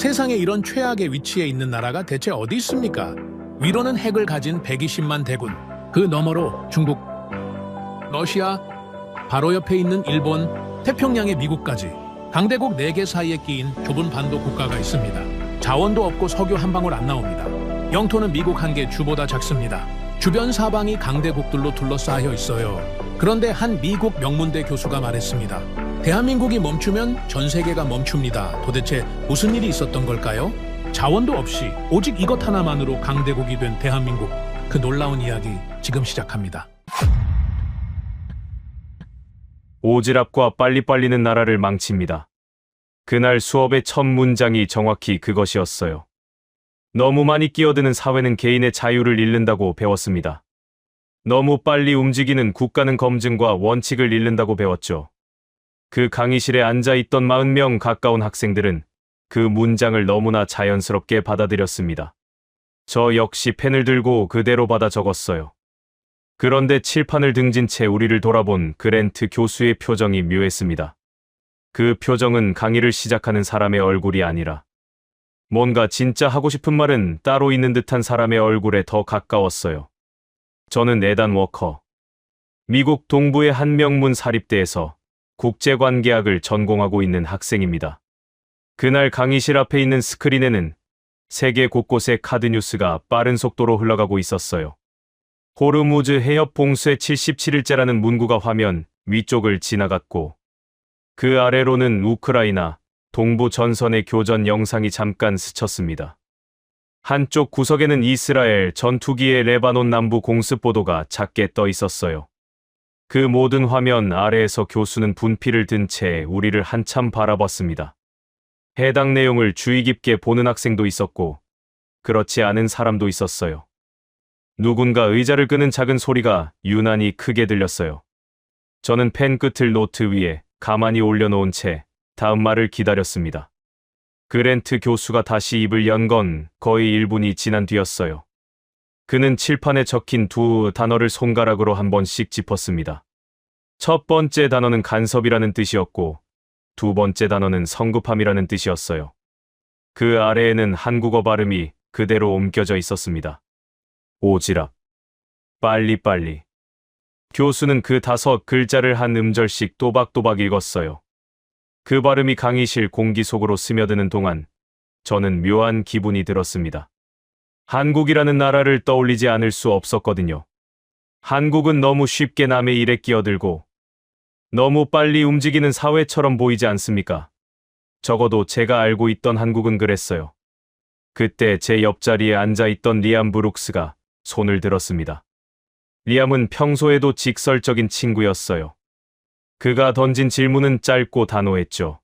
세상에 이런 최악의 위치에 있는 나라가 대체 어디 있습니까? 위로는 핵을 가진 120만 대군, 그 너머로 중국, 러시아, 바로 옆에 있는 일본, 태평양의 미국까지 강대국 4개 사이에 끼인 좁은 반도 국가가 있습니다. 자원도 없고 석유 한 방울 안 나옵니다. 영토는 미국 한 개 주보다 작습니다. 주변 사방이 강대국들로 둘러싸여 있어요. 그런데 한 미국 명문대 교수가 말했습니다. 대한민국이 멈추면 전 세계가 멈춥니다. 도대체 무슨 일이 있었던 걸까요? 자원도 없이 오직 이것 하나만으로 강대국이 된 대한민국, 그 놀라운 이야기 지금 시작합니다. 오지랖과 빨리빨리는 나라를 망칩니다. 그날 수업의 첫 문장이 정확히 그것이었어요. 너무 많이 끼어드는 사회는 개인의 자유를 잃는다고 배웠습니다. 너무 빨리 움직이는 국가는 검증과 원칙을 잃는다고 배웠죠. 그 강의실에 앉아있던 40명 가까운 학생들은 그 문장을 너무나 자연스럽게 받아들였습니다. 저 역시 펜을 들고 그대로 받아 적었어요. 그런데 칠판을 등진 채 우리를 돌아본 그랜트 교수의 표정이 묘했습니다. 그 표정은 강의를 시작하는 사람의 얼굴이 아니라 뭔가 진짜 하고 싶은 말은 따로 있는 듯한 사람의 얼굴에 더 가까웠어요. 저는 에단 워커. 미국 동부의 한 명문 사립대에서 국제관계학을 전공하고 있는 학생입니다. 그날 강의실 앞에 있는 스크린에는 세계 곳곳의 카드 뉴스가 빠른 속도로 흘러가고 있었어요. 호르무즈 해협 봉쇄 77일째라는 문구가 화면 위쪽을 지나갔고, 그 아래로는 우크라이나 동부 전선의 교전 영상이 잠깐 스쳤습니다. 한쪽 구석에는 이스라엘 전투기의 레바논 남부 공습 보도가 작게 떠 있었어요. 그 모든 화면 아래에서 교수는 분필을 든 채 우리를 한참 바라봤습니다. 해당 내용을 주의 깊게 보는 학생도 있었고, 그렇지 않은 사람도 있었어요. 누군가 의자를 끄는 작은 소리가 유난히 크게 들렸어요. 저는 펜 끝을 노트 위에 가만히 올려놓은 채 다음 말을 기다렸습니다. 그랜트 교수가 다시 입을 연 건 거의 1분이 지난 뒤였어요. 그는 칠판에 적힌 두 단어를 손가락으로 한 번씩 짚었습니다. 첫 번째 단어는 간섭이라는 뜻이었고, 두 번째 단어는 성급함이라는 뜻이었어요. 그 아래에는 한국어 발음이 그대로 옮겨져 있었습니다. 오지랖, 빨리빨리. 교수는 그 5글자를 한 음절씩 또박또박 읽었어요. 그 발음이 강의실 공기 속으로 스며드는 동안 저는 묘한 기분이 들었습니다. 한국이라는 나라를 떠올리지 않을 수 없었거든요. 한국은 너무 쉽게 남의 일에 끼어들고 너무 빨리 움직이는 사회처럼 보이지 않습니까? 적어도 제가 알고 있던 한국은 그랬어요. 그때 제 옆자리에 앉아있던 리암 브룩스가 손을 들었습니다. 리암은 평소에도 직설적인 친구였어요. 그가 던진 질문은 짧고 단호했죠.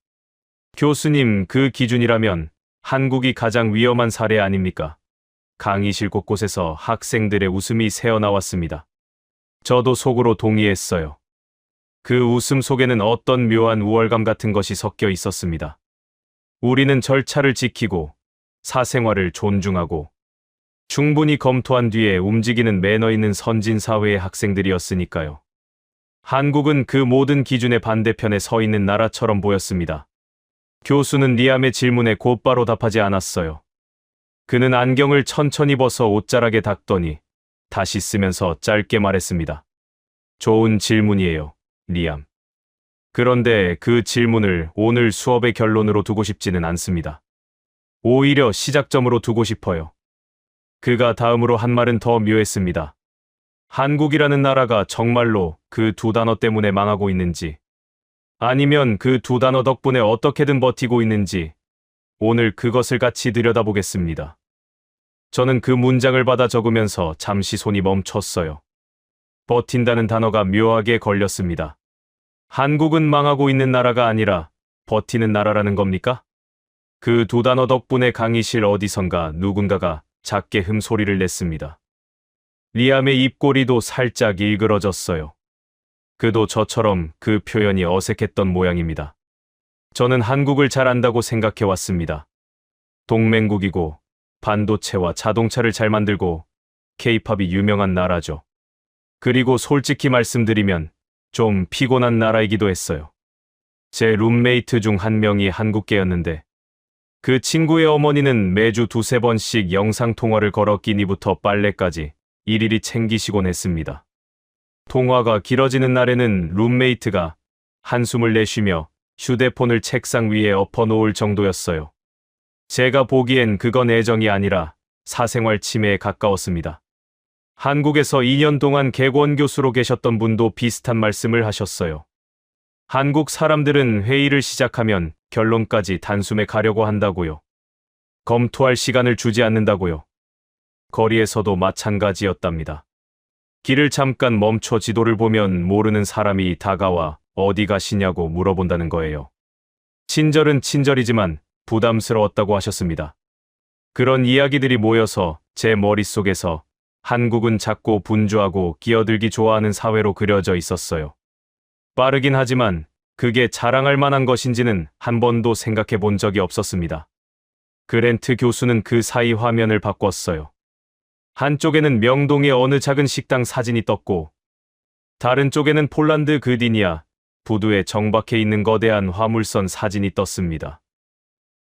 교수님, 그 기준이라면 한국이 가장 위험한 사례 아닙니까? 강의실 곳곳에서 학생들의 웃음이 새어나왔습니다. 저도 속으로 동의했어요. 그 웃음 속에는 어떤 묘한 우월감 같은 것이 섞여 있었습니다. 우리는 절차를 지키고 사생활을 존중하고 충분히 검토한 뒤에 움직이는 매너 있는 선진 사회의 학생들이었으니까요. 한국은 그 모든 기준의 반대편에 서 있는 나라처럼 보였습니다. 교수는 리암의 질문에 곧바로 답하지 않았어요. 그는 안경을 천천히 벗어 옷자락에 닦더니 다시 쓰면서 짧게 말했습니다. 좋은 질문이에요, 리암. 그런데 그 질문을 오늘 수업의 결론으로 두고 싶지는 않습니다. 오히려 시작점으로 두고 싶어요. 그가 다음으로 한 말은 더 묘했습니다. 한국이라는 나라가 정말로 그 두 단어 때문에 망하고 있는지, 아니면 그 두 단어 덕분에 어떻게든 버티고 있는지, 오늘 그것을 같이 들여다보겠습니다. 저는 그 문장을 받아 적으면서 잠시 손이 멈췄어요. 버틴다는 단어가 묘하게 걸렸습니다. 한국은 망하고 있는 나라가 아니라 버티는 나라라는 겁니까? 그 두 단어 덕분에 강의실 어디선가 누군가가 작게 흠소리를 냈습니다. 리암의 입꼬리도 살짝 일그러졌어요. 그도 저처럼 그 표현이 어색했던 모양입니다. 저는 한국을 잘 안다고 생각해왔습니다. 동맹국이고 반도체와 자동차를 잘 만들고 K-팝이 유명한 나라죠. 그리고 솔직히 말씀드리면 좀 피곤한 나라이기도 했어요. 제 룸메이트 중 한 명이 한국계였는데 그 친구의 어머니는 매주 두세 번씩 영상통화를 걸어 끼니부터 빨래까지 일일이 챙기시곤 했습니다. 통화가 길어지는 날에는 룸메이트가 한숨을 내쉬며 휴대폰을 책상 위에 엎어놓을 정도였어요. 제가 보기엔 그건 애정이 아니라 사생활 침해에 가까웠습니다. 한국에서 2년 동안 객원 교수로 계셨던 분도 비슷한 말씀을 하셨어요. 한국 사람들은 회의를 시작하면 결론까지 단숨에 가려고 한다고요. 검토할 시간을 주지 않는다고요. 거리에서도 마찬가지였답니다. 길을 잠깐 멈춰 지도를 보면 모르는 사람이 다가와 어디 가시냐고 물어본다는 거예요. 친절은 친절이지만 부담스러웠다고 하셨습니다. 그런 이야기들이 모여서 제 머릿속에서 한국은 작고 분주하고 끼어들기 좋아하는 사회로 그려져 있었어요. 빠르긴 하지만 그게 자랑할 만한 것인지는 한 번도 생각해 본 적이 없었습니다. 그랜트 교수는 그 사이 화면을 바꿨어요. 한쪽에는 명동의 어느 작은 식당 사진이 떴고 다른 쪽에는 폴란드 그디니아 부두에 정박해 있는 거대한 화물선 사진이 떴습니다.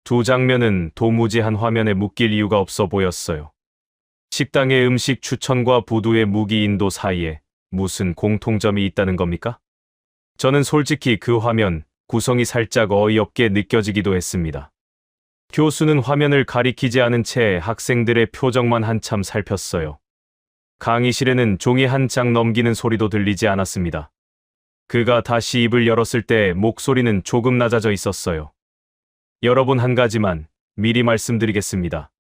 두 장면은 도무지 한 화면에 묶일 이유가 없어 보였어요. 식당의 음식 추천과 부두의 무기 인도 사이에 무슨 공통점이 있다는 겁니까? 저는 솔직히 그 화면 구성이 살짝 어이없게 느껴지기도 했습니다. 교수는 화면을 가리키지 않은 채 학생들의 표정만 한참 살폈어요. 강의실에는 종이 한 장 넘기는 소리도 들리지 않았습니다. 그가 다시 입을 열었을 때 목소리는 조금 낮아져 있었어요. 여러분, 한 가지만 미리 말씀드리겠습니다.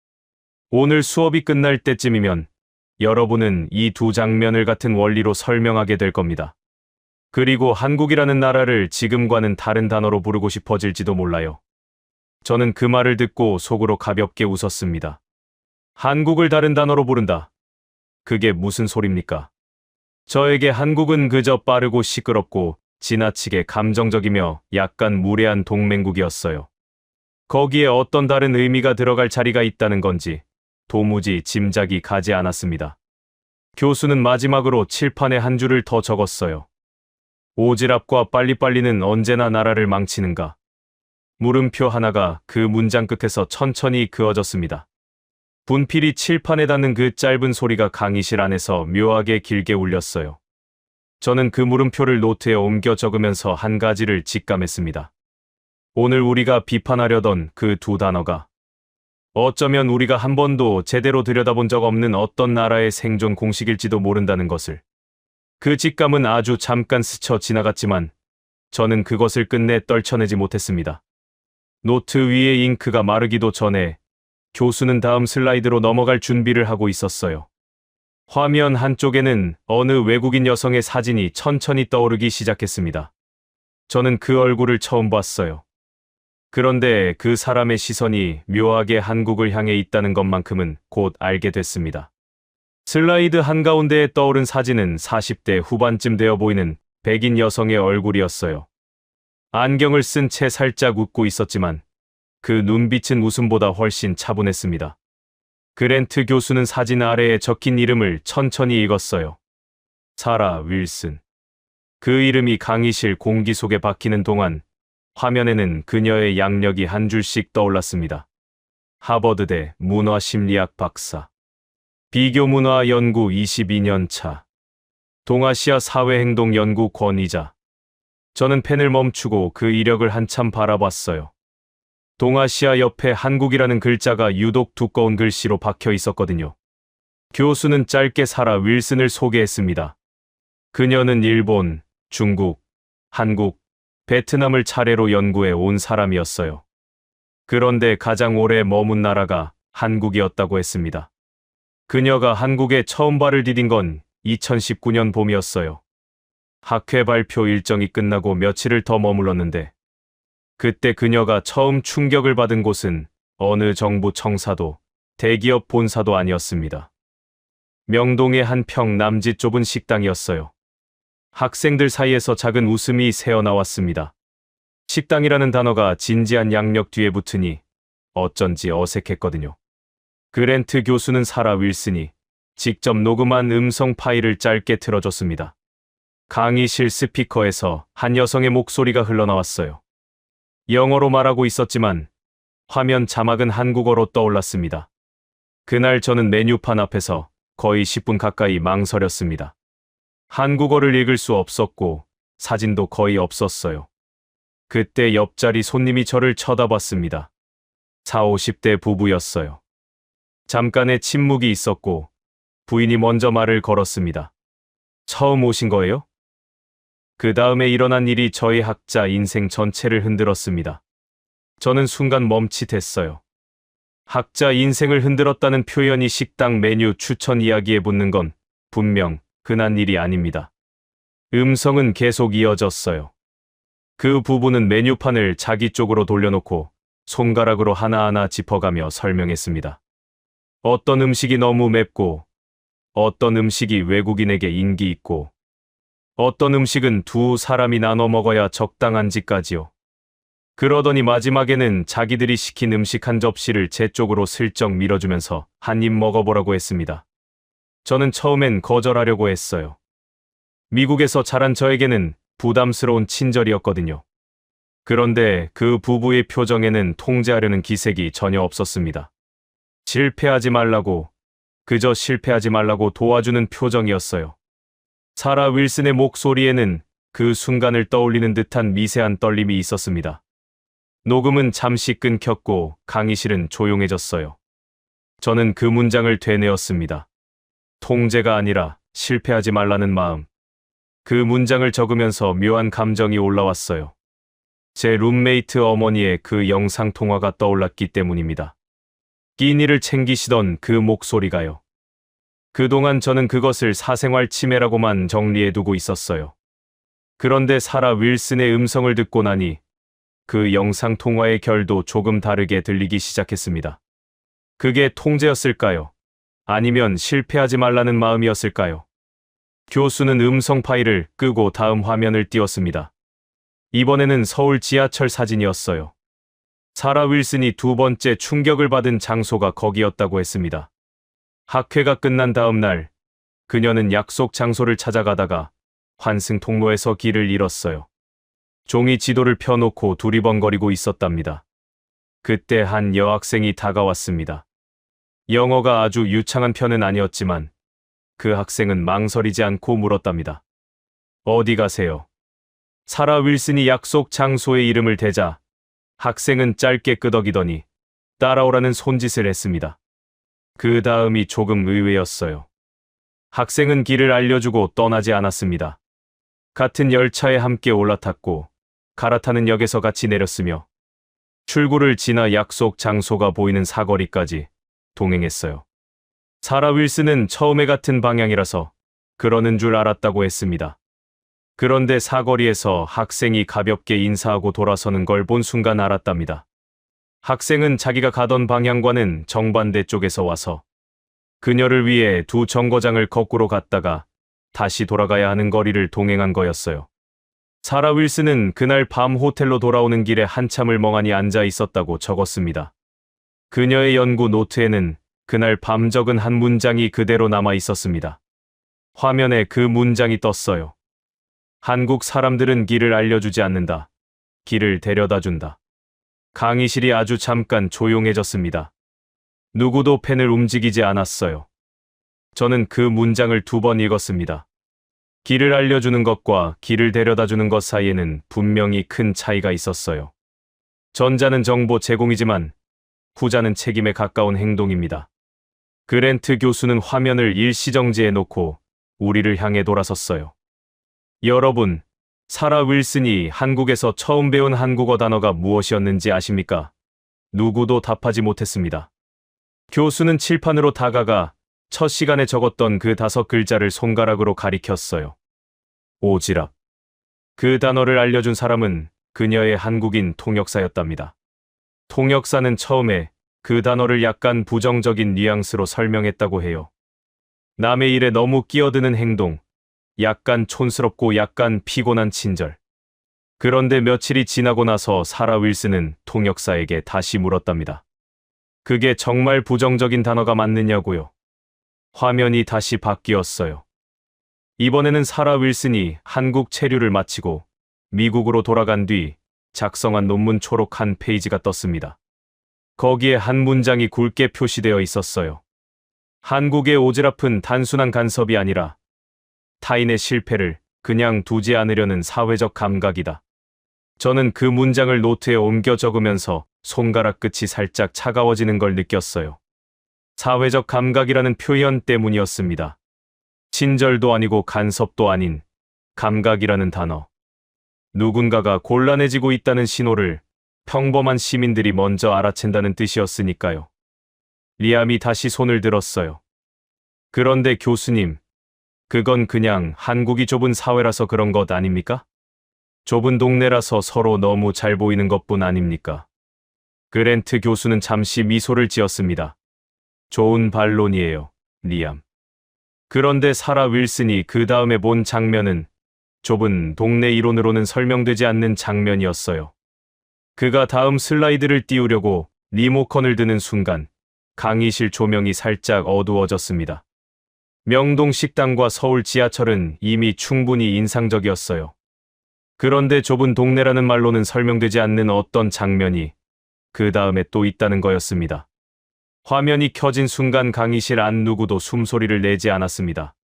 오늘 수업이 끝날 때쯤이면 여러분은 이 두 장면을 같은 원리로 설명하게 될 겁니다. 그리고 한국이라는 나라를 지금과는 다른 단어로 부르고 싶어질지도 몰라요. 저는 그 말을 듣고 속으로 가볍게 웃었습니다. 한국을 다른 단어로 부른다. 그게 무슨 소립니까? 저에게 한국은 그저 빠르고 시끄럽고 지나치게 감정적이며 약간 무례한 동맹국이었어요. 거기에 어떤 다른 의미가 들어갈 자리가 있다는 건지 도무지 짐작이 가지 않았습니다. 교수는 마지막으로 칠판에 한 줄을 더 적었어요. 오지랖과 빨리빨리는 언제나 나라를 망치는가. 물음표 하나가 그 문장 끝에서 천천히 그어졌습니다. 분필이 칠판에 닿는 그 짧은 소리가 강의실 안에서 묘하게 길게 울렸어요. 저는 그 물음표를 노트에 옮겨 적으면서 한 가지를 직감했습니다. 오늘 우리가 비판하려던 그 두 단어가 어쩌면 우리가 한 번도 제대로 들여다본 적 없는 어떤 나라의 생존 공식일지도 모른다는 것을. 그 직감은 아주 잠깐 스쳐 지나갔지만 저는 그것을 끝내 떨쳐내지 못했습니다. 노트 위에 잉크가 마르기도 전에 교수는 다음 슬라이드로 넘어갈 준비를 하고 있었어요. 화면 한쪽에는 어느 외국인 여성의 사진이 천천히 떠오르기 시작했습니다. 저는 그 얼굴을 처음 봤어요. 그런데 그 사람의 시선이 묘하게 한국을 향해 있다는 것만큼은 곧 알게 됐습니다. 슬라이드 한가운데에 떠오른 사진은 40대 후반쯤 되어 보이는 백인 여성의 얼굴이었어요. 안경을 쓴 채 살짝 웃고 있었지만 그 눈빛은 웃음보다 훨씬 차분했습니다. 그랜트 교수는 사진 아래에 적힌 이름을 천천히 읽었어요. 사라 윌슨. 그 이름이 강의실 공기 속에 박히는 동안 화면에는 그녀의 양력이 한 줄씩 떠올랐습니다. 하버드대 문화심리학 박사. 비교문화 연구 22년 차. 동아시아 사회행동 연구 권위자. 저는 펜을 멈추고 그 이력을 한참 바라봤어요. 동아시아 옆에 한국이라는 글자가 유독 두꺼운 글씨로 박혀 있었거든요. 교수는 짧게 사라 윌슨을 소개했습니다. 그녀는 일본, 중국, 한국, 베트남을 차례로 연구해 온 사람이었어요. 그런데 가장 오래 머문 나라가 한국이었다고 했습니다. 그녀가 한국에 처음 발을 디딘 건 2019년 봄이었어요. 학회 발표 일정이 끝나고 며칠을 더 머물렀는데 그때 그녀가 처음 충격을 받은 곳은 어느 정부 청사도, 대기업 본사도 아니었습니다. 명동의 한 평 남짓 좁은 식당이었어요. 학생들 사이에서 작은 웃음이 새어나왔습니다. 식당이라는 단어가 진지한 양력 뒤에 붙으니 어쩐지 어색했거든요. 그랜트 교수는 사라 윌슨이 직접 녹음한 음성 파일을 짧게 틀어줬습니다. 강의실 스피커에서 한 여성의 목소리가 흘러나왔어요. 영어로 말하고 있었지만 화면 자막은 한국어로 떠올랐습니다. 그날 저는 메뉴판 앞에서 거의 10분 가까이 망설였습니다. 한국어를 읽을 수 없었고 사진도 거의 없었어요. 그때 옆자리 손님이 저를 쳐다봤습니다. 40, 50대 부부였어요. 잠깐의 침묵이 있었고 부인이 먼저 말을 걸었습니다. 처음 오신 거예요? 그 다음에 일어난 일이 저의 학자 인생 전체를 흔들었습니다. 저는 순간 멈칫했어요. 학자 인생을 흔들었다는 표현이 식당 메뉴 추천 이야기에 붙는 건 분명 흔한 일이 아닙니다. 음성은 계속 이어졌어요. 그 부부는 메뉴판을 자기 쪽으로 돌려놓고 손가락으로 하나하나 짚어가며 설명했습니다. 어떤 음식이 너무 맵고, 어떤 음식이 외국인에게 인기 있고, 어떤 음식은 두 사람이 나눠 먹어야 적당한지까지요. 그러더니 마지막에는 자기들이 시킨 음식 한 접시를 제 쪽으로 슬쩍 밀어주면서 한 입 먹어보라고 했습니다. 저는 처음엔 거절하려고 했어요. 미국에서 자란 저에게는 부담스러운 친절이었거든요. 그런데 그 부부의 표정에는 통제하려는 기색이 전혀 없었습니다. 실패하지 말라고, 그저 실패하지 말라고 도와주는 표정이었어요. 사라 윌슨의 목소리에는 그 순간을 떠올리는 듯한 미세한 떨림이 있었습니다. 녹음은 잠시 끊겼고 강의실은 조용해졌어요. 저는 그 문장을 되뇌었습니다. 통제가 아니라 실패하지 말라는 마음. 그 문장을 적으면서 묘한 감정이 올라왔어요. 제 룸메이트 어머니의 그 영상통화가 떠올랐기 때문입니다. 끼니를 챙기시던 그 목소리가요. 그동안 저는 그것을 사생활 침해라고만 정리해두고 있었어요. 그런데 사라 윌슨의 음성을 듣고 나니 그 영상통화의 결도 조금 다르게 들리기 시작했습니다. 그게 통제였을까요? 아니면 실패하지 말라는 마음이었을까요? 교수는 음성 파일을 끄고 다음 화면을 띄웠습니다. 이번에는 서울 지하철 사진이었어요. 사라 윌슨이 두 번째 충격을 받은 장소가 거기였다고 했습니다. 학회가 끝난 다음 날, 그녀는 약속 장소를 찾아가다가 환승 통로에서 길을 잃었어요. 종이 지도를 펴놓고 두리번거리고 있었답니다. 그때 한 여학생이 다가왔습니다. 영어가 아주 유창한 편은 아니었지만 그 학생은 망설이지 않고 물었답니다. 어디 가세요? 사라 윌슨이 약속 장소의 이름을 대자 학생은 짧게 끄덕이더니 따라오라는 손짓을 했습니다. 그 다음이 조금 의외였어요. 학생은 길을 알려주고 떠나지 않았습니다. 같은 열차에 함께 올라탔고 갈아타는 역에서 같이 내렸으며 출구를 지나 약속 장소가 보이는 사거리까지 동행했어요. 사라 윌슨은 처음에 같은 방향이라서 그러는 줄 알았다고 했습니다. 그런데 사거리에서 학생이 가볍게 인사하고 돌아서는 걸 본 순간 알았답니다. 학생은 자기가 가던 방향과는 정반대 쪽에서 와서 그녀를 위해 두 정거장을 거꾸로 갔다가 다시 돌아가야 하는 거리를 동행한 거였어요. 사라 윌슨은 그날 밤 호텔로 돌아오는 길에 한참을 멍하니 앉아 있었다고 적었습니다. 그녀의 연구 노트에는 그날 밤 적은 한 문장이 그대로 남아 있었습니다. 화면에 그 문장이 떴어요. 한국 사람들은 길을 알려주지 않는다. 길을 데려다준다. 강의실이 아주 잠깐 조용해졌습니다. 누구도 펜을 움직이지 않았어요. 저는 그 문장을 2번 읽었습니다. 길을 알려주는 것과 길을 데려다주는 것 사이에는 분명히 큰 차이가 있었어요. 전자는 정보 제공이지만 후자는 책임에 가까운 행동입니다. 그랜트 교수는 화면을 일시정지해 놓고 우리를 향해 돌아섰어요. 여러분, 사라 윌슨이 한국에서 처음 배운 한국어 단어가 무엇이었는지 아십니까? 누구도 답하지 못했습니다. 교수는 칠판으로 다가가 첫 시간에 적었던 그 5글자를 손가락으로 가리켰어요. 오지랖. 그 단어를 알려준 사람은 그녀의 한국인 통역사였답니다. 통역사는 처음에 그 단어를 약간 부정적인 뉘앙스로 설명했다고 해요. 남의 일에 너무 끼어드는 행동, 약간 촌스럽고 약간 피곤한 친절. 그런데 며칠이 지나고 나서 사라 윌슨은 통역사에게 다시 물었답니다. 그게 정말 부정적인 단어가 맞느냐고요. 화면이 다시 바뀌었어요. 이번에는 사라 윌슨이 한국 체류를 마치고 미국으로 돌아간 뒤 작성한 논문 초록 한 페이지가 떴습니다. 거기에 한 문장이 굵게 표시되어 있었어요. 한국의 오지랖은 단순한 간섭이 아니라 타인의 실패를 그냥 두지 않으려는 사회적 감각이다. 저는 그 문장을 노트에 옮겨 적으면서 손가락 끝이 살짝 차가워지는 걸 느꼈어요. 사회적 감각이라는 표현 때문이었습니다. 친절도 아니고 간섭도 아닌 감각이라는 단어. 누군가가 곤란해지고 있다는 신호를 평범한 시민들이 먼저 알아챈다는 뜻이었으니까요. 리암이 다시 손을 들었어요. 그런데 교수님, 그건 그냥 한국이 좁은 사회라서 그런 것 아닙니까? 좁은 동네라서 서로 너무 잘 보이는 것뿐 아닙니까? 그랜트 교수는 잠시 미소를 지었습니다. 좋은 반론이에요, 리암. 그런데 사라 윌슨이 그 다음에 본 장면은 좁은 동네 이론으로는 설명되지 않는 장면이었어요. 그가 다음 슬라이드를 띄우려고 리모컨을 드는 순간 강의실 조명이 살짝 어두워졌습니다. 명동 식당과 서울 지하철은 이미 충분히 인상적이었어요. 그런데 좁은 동네라는 말로는 설명되지 않는 어떤 장면이 그 다음에 또 있다는 거였습니다. 화면이 켜진 순간 강의실 안 누구도 숨소리를 내지 않았습니다.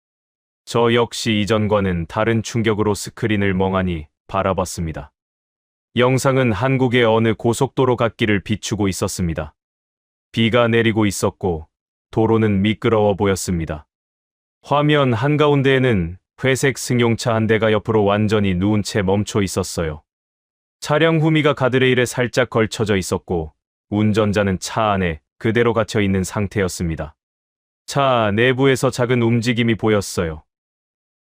저 역시 이전과는 다른 충격으로 스크린을 멍하니 바라봤습니다. 영상은 한국의 어느 고속도로 갓길을 비추고 있었습니다. 비가 내리고 있었고 도로는 미끄러워 보였습니다. 화면 한가운데에는 회색 승용차 한 대가 옆으로 완전히 누운 채 멈춰 있었어요. 차량 후미가 가드레일에 살짝 걸쳐져 있었고 운전자는 차 안에 그대로 갇혀 있는 상태였습니다. 차 내부에서 작은 움직임이 보였어요.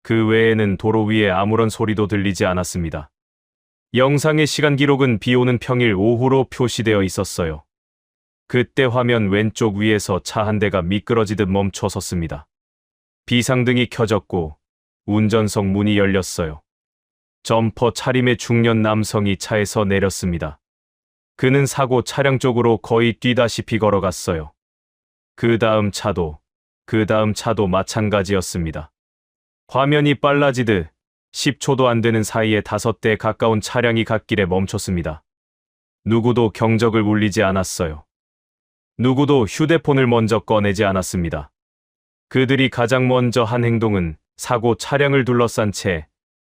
그 외에는 도로 위에 아무런 소리도 들리지 않았습니다. 영상의 시간 기록은 비 오는 평일 오후로 표시되어 있었어요. 그때 화면 왼쪽 위에서 차 한 대가 미끄러지듯 멈춰 섰습니다. 비상등이 켜졌고 운전석 문이 열렸어요. 점퍼 차림의 중년 남성이 차에서 내렸습니다. 그는 사고 차량 쪽으로 거의 뛰다시피 걸어갔어요. 그 다음 차도 마찬가지였습니다. 화면이 빨라지듯 10초도 안 되는 사이에 5대 가까운 차량이 갓길에 멈췄습니다. 누구도 경적을 울리지 않았어요. 누구도 휴대폰을 먼저 꺼내지 않았습니다. 그들이 가장 먼저 한 행동은 사고 차량을 둘러싼 채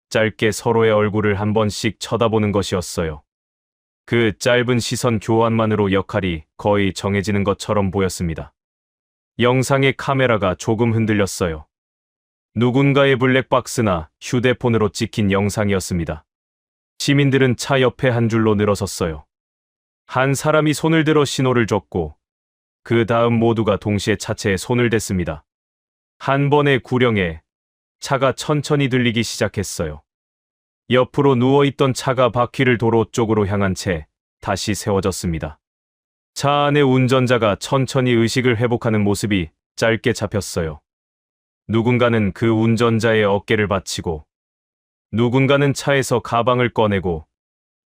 짧게 서로의 얼굴을 한 번씩 쳐다보는 것이었어요. 그 짧은 시선 교환만으로 역할이 거의 정해지는 것처럼 보였습니다. 영상의 카메라가 조금 흔들렸어요. 누군가의 블랙박스나 휴대폰으로 찍힌 영상이었습니다. 시민들은 차 옆에 한 줄로 늘어섰어요. 한 사람이 손을 들어 신호를 줬고 그 다음 모두가 동시에 차체에 손을 댔습니다. 한 번의 구령에 차가 천천히 들리기 시작했어요. 옆으로 누워있던 차가 바퀴를 도로 쪽으로 향한 채 다시 세워졌습니다. 차 안의 운전자가 천천히 의식을 회복하는 모습이 짧게 잡혔어요. 누군가는 그 운전자의 어깨를 받치고, 누군가는 차에서 가방을 꺼내고,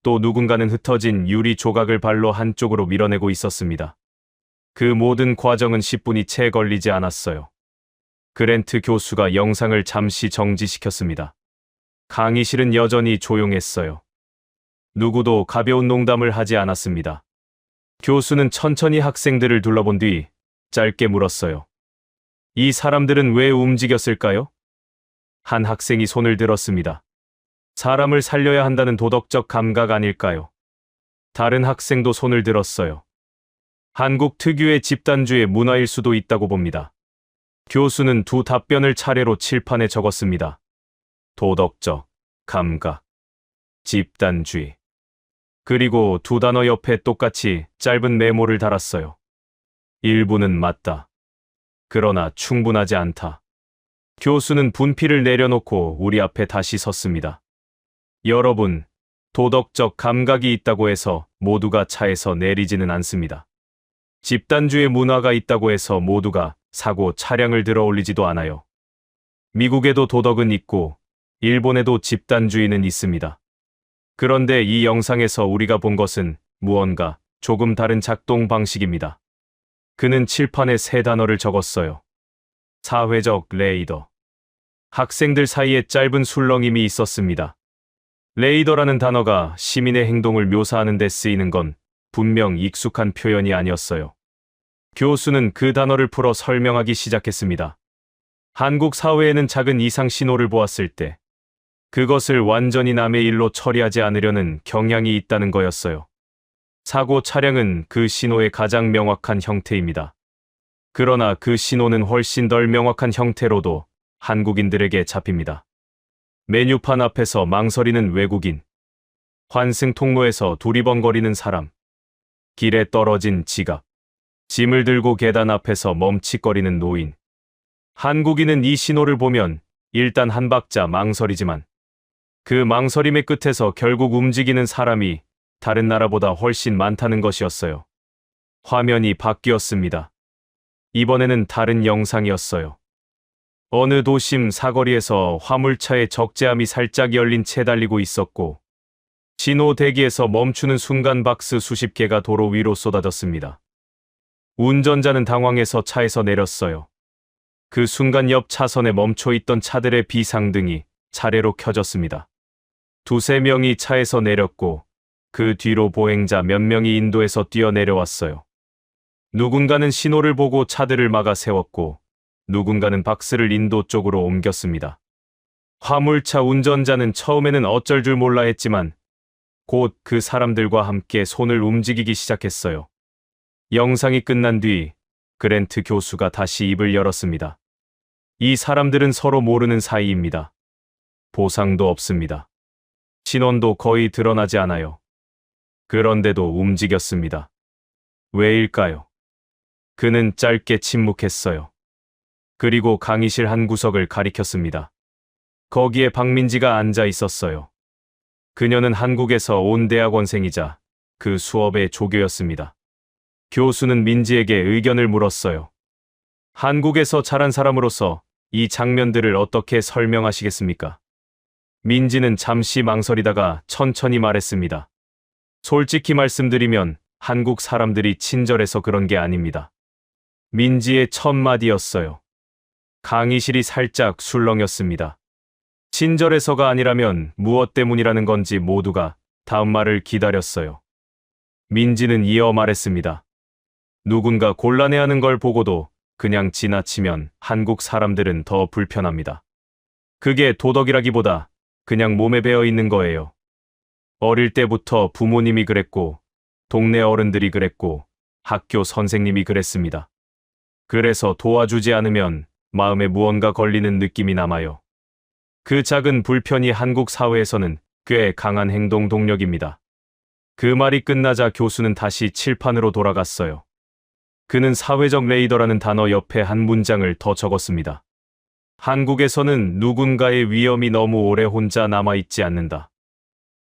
또 누군가는 흩어진 유리 조각을 발로 한쪽으로 밀어내고 있었습니다. 그 모든 과정은 10분이 채 걸리지 않았어요. 그랜트 교수가 영상을 잠시 정지시켰습니다. 강의실은 여전히 조용했어요. 누구도 가벼운 농담을 하지 않았습니다. 교수는 천천히 학생들을 둘러본 뒤 짧게 물었어요. 이 사람들은 왜 움직였을까요? 한 학생이 손을 들었습니다. 사람을 살려야 한다는 도덕적 감각 아닐까요? 다른 학생도 손을 들었어요. 한국 특유의 집단주의 문화일 수도 있다고 봅니다. 교수는 두 답변을 차례로 칠판에 적었습니다. 도덕적 감각, 집단주의. 그리고 두 단어 옆에 똑같이 짧은 메모를 달았어요. 일부는 맞다. 그러나 충분하지 않다. 교수는 분필을 내려놓고 우리 앞에 다시 섰습니다. 여러분, 도덕적 감각이 있다고 해서 모두가 차에서 내리지는 않습니다. 집단주의 문화가 있다고 해서 모두가 사고 차량을 들어 올리지도 않아요. 미국에도 도덕은 있고 일본에도 집단주의는 있습니다. 그런데 이 영상에서 우리가 본 것은 무언가 조금 다른 작동 방식입니다. 그는 칠판에 세 단어를 적었어요. 사회적 레이더. 학생들 사이에 짧은 술렁임이 있었습니다. 레이더라는 단어가 시민의 행동을 묘사하는 데 쓰이는 건 분명 익숙한 표현이 아니었어요. 교수는 그 단어를 풀어 설명하기 시작했습니다. 한국 사회에는 작은 이상 신호를 보았을 때 그것을 완전히 남의 일로 처리하지 않으려는 경향이 있다는 거였어요. 사고 차량은 그 신호의 가장 명확한 형태입니다. 그러나 그 신호는 훨씬 덜 명확한 형태로도 한국인들에게 잡힙니다. 메뉴판 앞에서 망설이는 외국인, 환승 통로에서 두리번거리는 사람, 길에 떨어진 지갑, 짐을 들고 계단 앞에서 멈칫거리는 노인. 한국인은 이 신호를 보면 일단 한 박자 망설이지만 그 망설임의 끝에서 결국 움직이는 사람이 다른 나라보다 훨씬 많다는 것이었어요. 화면이 바뀌었습니다. 이번에는 다른 영상이었어요. 어느 도심 사거리에서 화물차의 적재함이 살짝 열린 채 달리고 있었고 신호 대기에서 멈추는 순간 박스 수십 개가 도로 위로 쏟아졌습니다. 운전자는 당황해서 차에서 내렸어요. 그 순간 옆 차선에 멈춰 있던 차들의 비상등이 차례로 켜졌습니다. 두세 명이 차에서 내렸고 그 뒤로 보행자 몇 명이 인도에서 뛰어내려왔어요. 누군가는 신호를 보고 차들을 막아 세웠고 누군가는 박스를 인도 쪽으로 옮겼습니다. 화물차 운전자는 처음에는 어쩔 줄 몰라 했지만 곧 그 사람들과 함께 손을 움직이기 시작했어요. 영상이 끝난 뒤 그랜트 교수가 다시 입을 열었습니다. 이 사람들은 서로 모르는 사이입니다. 보상도 없습니다. 신원도 거의 드러나지 않아요. 그런데도 움직였습니다. 왜일까요? 그는 짧게 침묵했어요. 그리고 강의실 한 구석을 가리켰습니다. 거기에 박민지가 앉아 있었어요. 그녀는 한국에서 온 대학원생이자 그 수업의 조교였습니다. 교수는 민지에게 의견을 물었어요. 한국에서 자란 사람으로서 이 장면들을 어떻게 설명하시겠습니까? 민지는 잠시 망설이다가 천천히 말했습니다. 솔직히 말씀드리면 한국 사람들이 친절해서 그런 게 아닙니다. 민지의 첫 마디였어요. 강의실이 살짝 술렁였습니다. 친절해서가 아니라면 무엇 때문이라는 건지 모두가 다음 말을 기다렸어요. 민지는 이어 말했습니다. 누군가 곤란해하는 걸 보고도 그냥 지나치면 한국 사람들은 더 불편합니다. 그게 도덕이라기보다 그냥 몸에 배어 있는 거예요. 어릴 때부터 부모님이 그랬고, 동네 어른들이 그랬고, 학교 선생님이 그랬습니다. 그래서 도와주지 않으면 마음에 무언가 걸리는 느낌이 남아요. 그 작은 불편이 한국 사회에서는 꽤 강한 행동 동력입니다. 그 말이 끝나자 교수는 다시 칠판으로 돌아갔어요. 그는 사회적 레이더라는 단어 옆에 한 문장을 더 적었습니다. 한국에서는 누군가의 위험이 너무 오래 혼자 남아있지 않는다.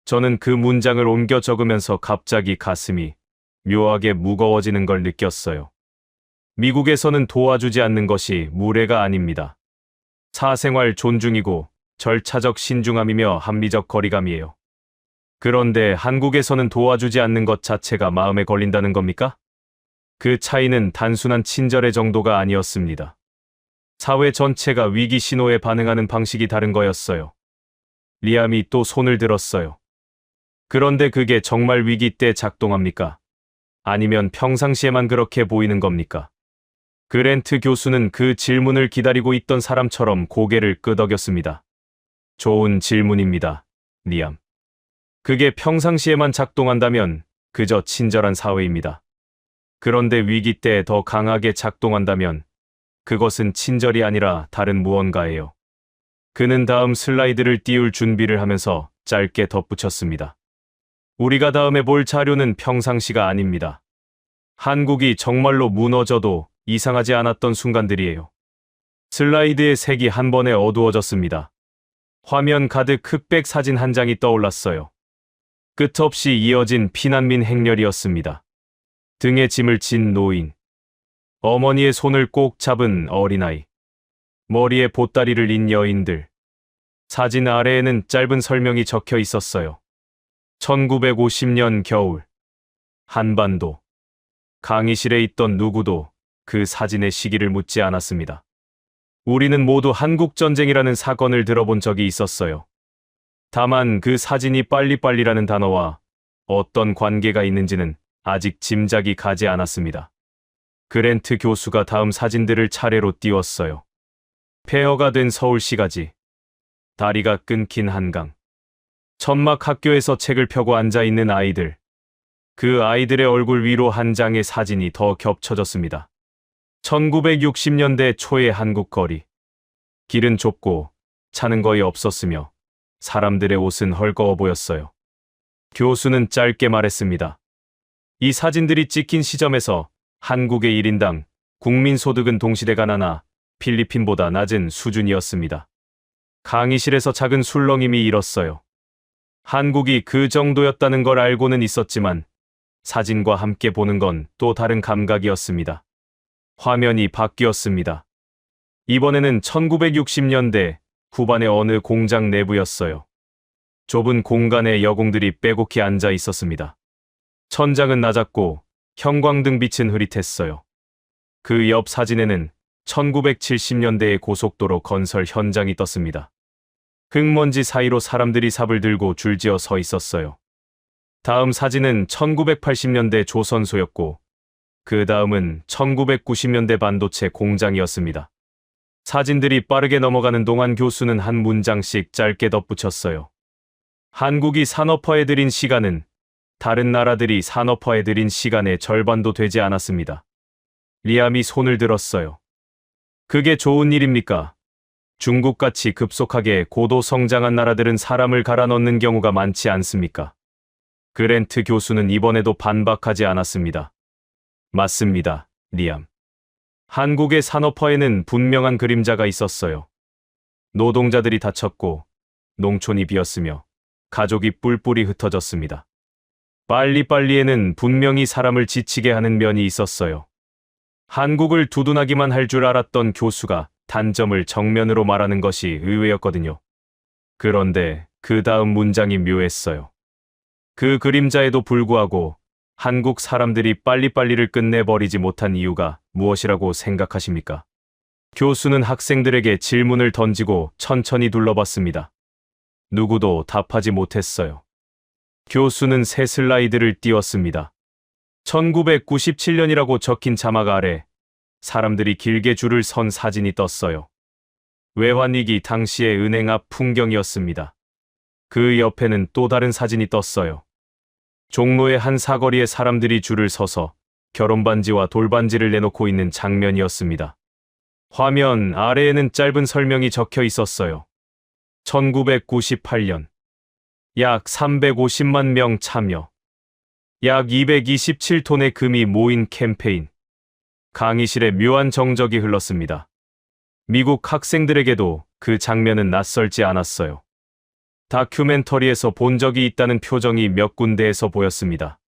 저는 그 문장을 옮겨 적으면서 갑자기 가슴이 묘하게 무거워지는 걸 느꼈어요. 미국에서는 도와주지 않는 것이 무례가 아닙니다. 사생활 존중이고 절차적 신중함이며 합리적 거리감이에요. 그런데 한국에서는 도와주지 않는 것 자체가 마음에 걸린다는 겁니까? 그 차이는 단순한 친절의 정도가 아니었습니다. 사회 전체가 위기 신호에 반응하는 방식이 다른 거였어요. 리암이 또 손을 들었어요. 그런데 그게 정말 위기 때 작동합니까? 아니면 평상시에만 그렇게 보이는 겁니까? 그랜트 교수는 그 질문을 기다리고 있던 사람처럼 고개를 끄덕였습니다. 좋은 질문입니다, 리암. 그게 평상시에만 작동한다면 그저 친절한 사회입니다. 그런데 위기 때 더 강하게 작동한다면 그것은 친절이 아니라 다른 무언가예요. 그는 다음 슬라이드를 띄울 준비를 하면서 짧게 덧붙였습니다. 우리가 다음에 볼 자료는 평상시가 아닙니다. 한국이 정말로 무너져도 이상하지 않았던 순간들이에요. 슬라이드의 색이 한 번에 어두워졌습니다. 화면 가득 흑백 사진 한 장이 떠올랐어요. 끝없이 이어진 피난민 행렬이었습니다. 등에 짐을 진 노인, 어머니의 손을 꼭 잡은 어린아이, 머리에 보따리를 인 여인들. 사진 아래에는 짧은 설명이 적혀 있었어요. 1950년 겨울, 한반도. 강의실에 있던 누구도 그 사진의 시기를 묻지 않았습니다. 우리는 모두 한국전쟁이라는 사건을 들어본 적이 있었어요. 다만 그 사진이 빨리빨리라는 단어와 어떤 관계가 있는지는 아직 짐작이 가지 않았습니다. 그랜트 교수가 다음 사진들을 차례로 띄웠어요. 폐허가 된 서울시가지, 다리가 끊긴 한강, 천막 학교에서 책을 펴고 앉아있는 아이들, 그 아이들의 얼굴 위로 한 장의 사진이 더 겹쳐졌습니다. 1960년대 초의 한국 거리. 길은 좁고 차는 거의 없었으며 사람들의 옷은 헐거워 보였어요. 교수는 짧게 말했습니다. 이 사진들이 찍힌 시점에서 한국의 1인당 국민소득은 동시대가 나나 필리핀보다 낮은 수준이었습니다. 강의실에서 작은 술렁임이 일었어요. 한국이 그 정도였다는 걸 알고는 있었지만 사진과 함께 보는 건 또 다른 감각이었습니다. 화면이 바뀌었습니다. 이번에는 1960년대 후반의 어느 공장 내부였어요. 좁은 공간에 여공들이 빼곡히 앉아 있었습니다. 천장은 낮았고 형광등 빛은 흐릿했어요. 그 옆 사진에는 1970년대의 고속도로 건설 현장이 떴습니다. 흙먼지 사이로 사람들이 삽을 들고 줄지어 서 있었어요. 다음 사진은 1980년대 조선소였고 그 다음은 1990년대 반도체 공장이었습니다. 사진들이 빠르게 넘어가는 동안 교수는 한 문장씩 짧게 덧붙였어요. 한국이 산업화해들인 시간은 다른 나라들이 산업화해들인 시간의 절반도 되지 않았습니다. 리암이 손을 들었어요. 그게 좋은 일입니까? 중국같이 급속하게 고도 성장한 나라들은 사람을 갈아 넣는 경우가 많지 않습니까? 그랜트 교수는 이번에도 반박하지 않았습니다. 맞습니다, 리암. 한국의 산업화에는 분명한 그림자가 있었어요. 노동자들이 다쳤고 농촌이 비었으며 가족이 뿔뿔이 흩어졌습니다. 빨리빨리에는 분명히 사람을 지치게 하는 면이 있었어요. 한국을 두둔하기만 할 줄 알았던 교수가 단점을 정면으로 말하는 것이 의외였거든요. 그런데 그 다음 문장이 묘했어요. 그 그림자에도 불구하고 한국 사람들이 빨리빨리를 끝내버리지 못한 이유가 무엇이라고 생각하십니까? 교수는 학생들에게 질문을 던지고 천천히 둘러봤습니다. 누구도 답하지 못했어요. 교수는 새 슬라이드를 띄웠습니다. 1997년이라고 적힌 자막 아래 사람들이 길게 줄을 선 사진이 떴어요. 외환위기 당시의 은행 앞 풍경이었습니다. 그 옆에는 또 다른 사진이 떴어요. 종로의 한 사거리에 사람들이 줄을 서서 결혼반지와 돌반지를 내놓고 있는 장면이었습니다. 화면 아래에는 짧은 설명이 적혀 있었어요. 1998년 약 350만 명 참여, 약 227톤의 금이 모인 캠페인. 강의실에 묘한 정적이 흘렀습니다. 미국 학생들에게도 그 장면은 낯설지 않았어요. 다큐멘터리에서 본 적이 있다는 표정이 몇 군데에서 보였습니다.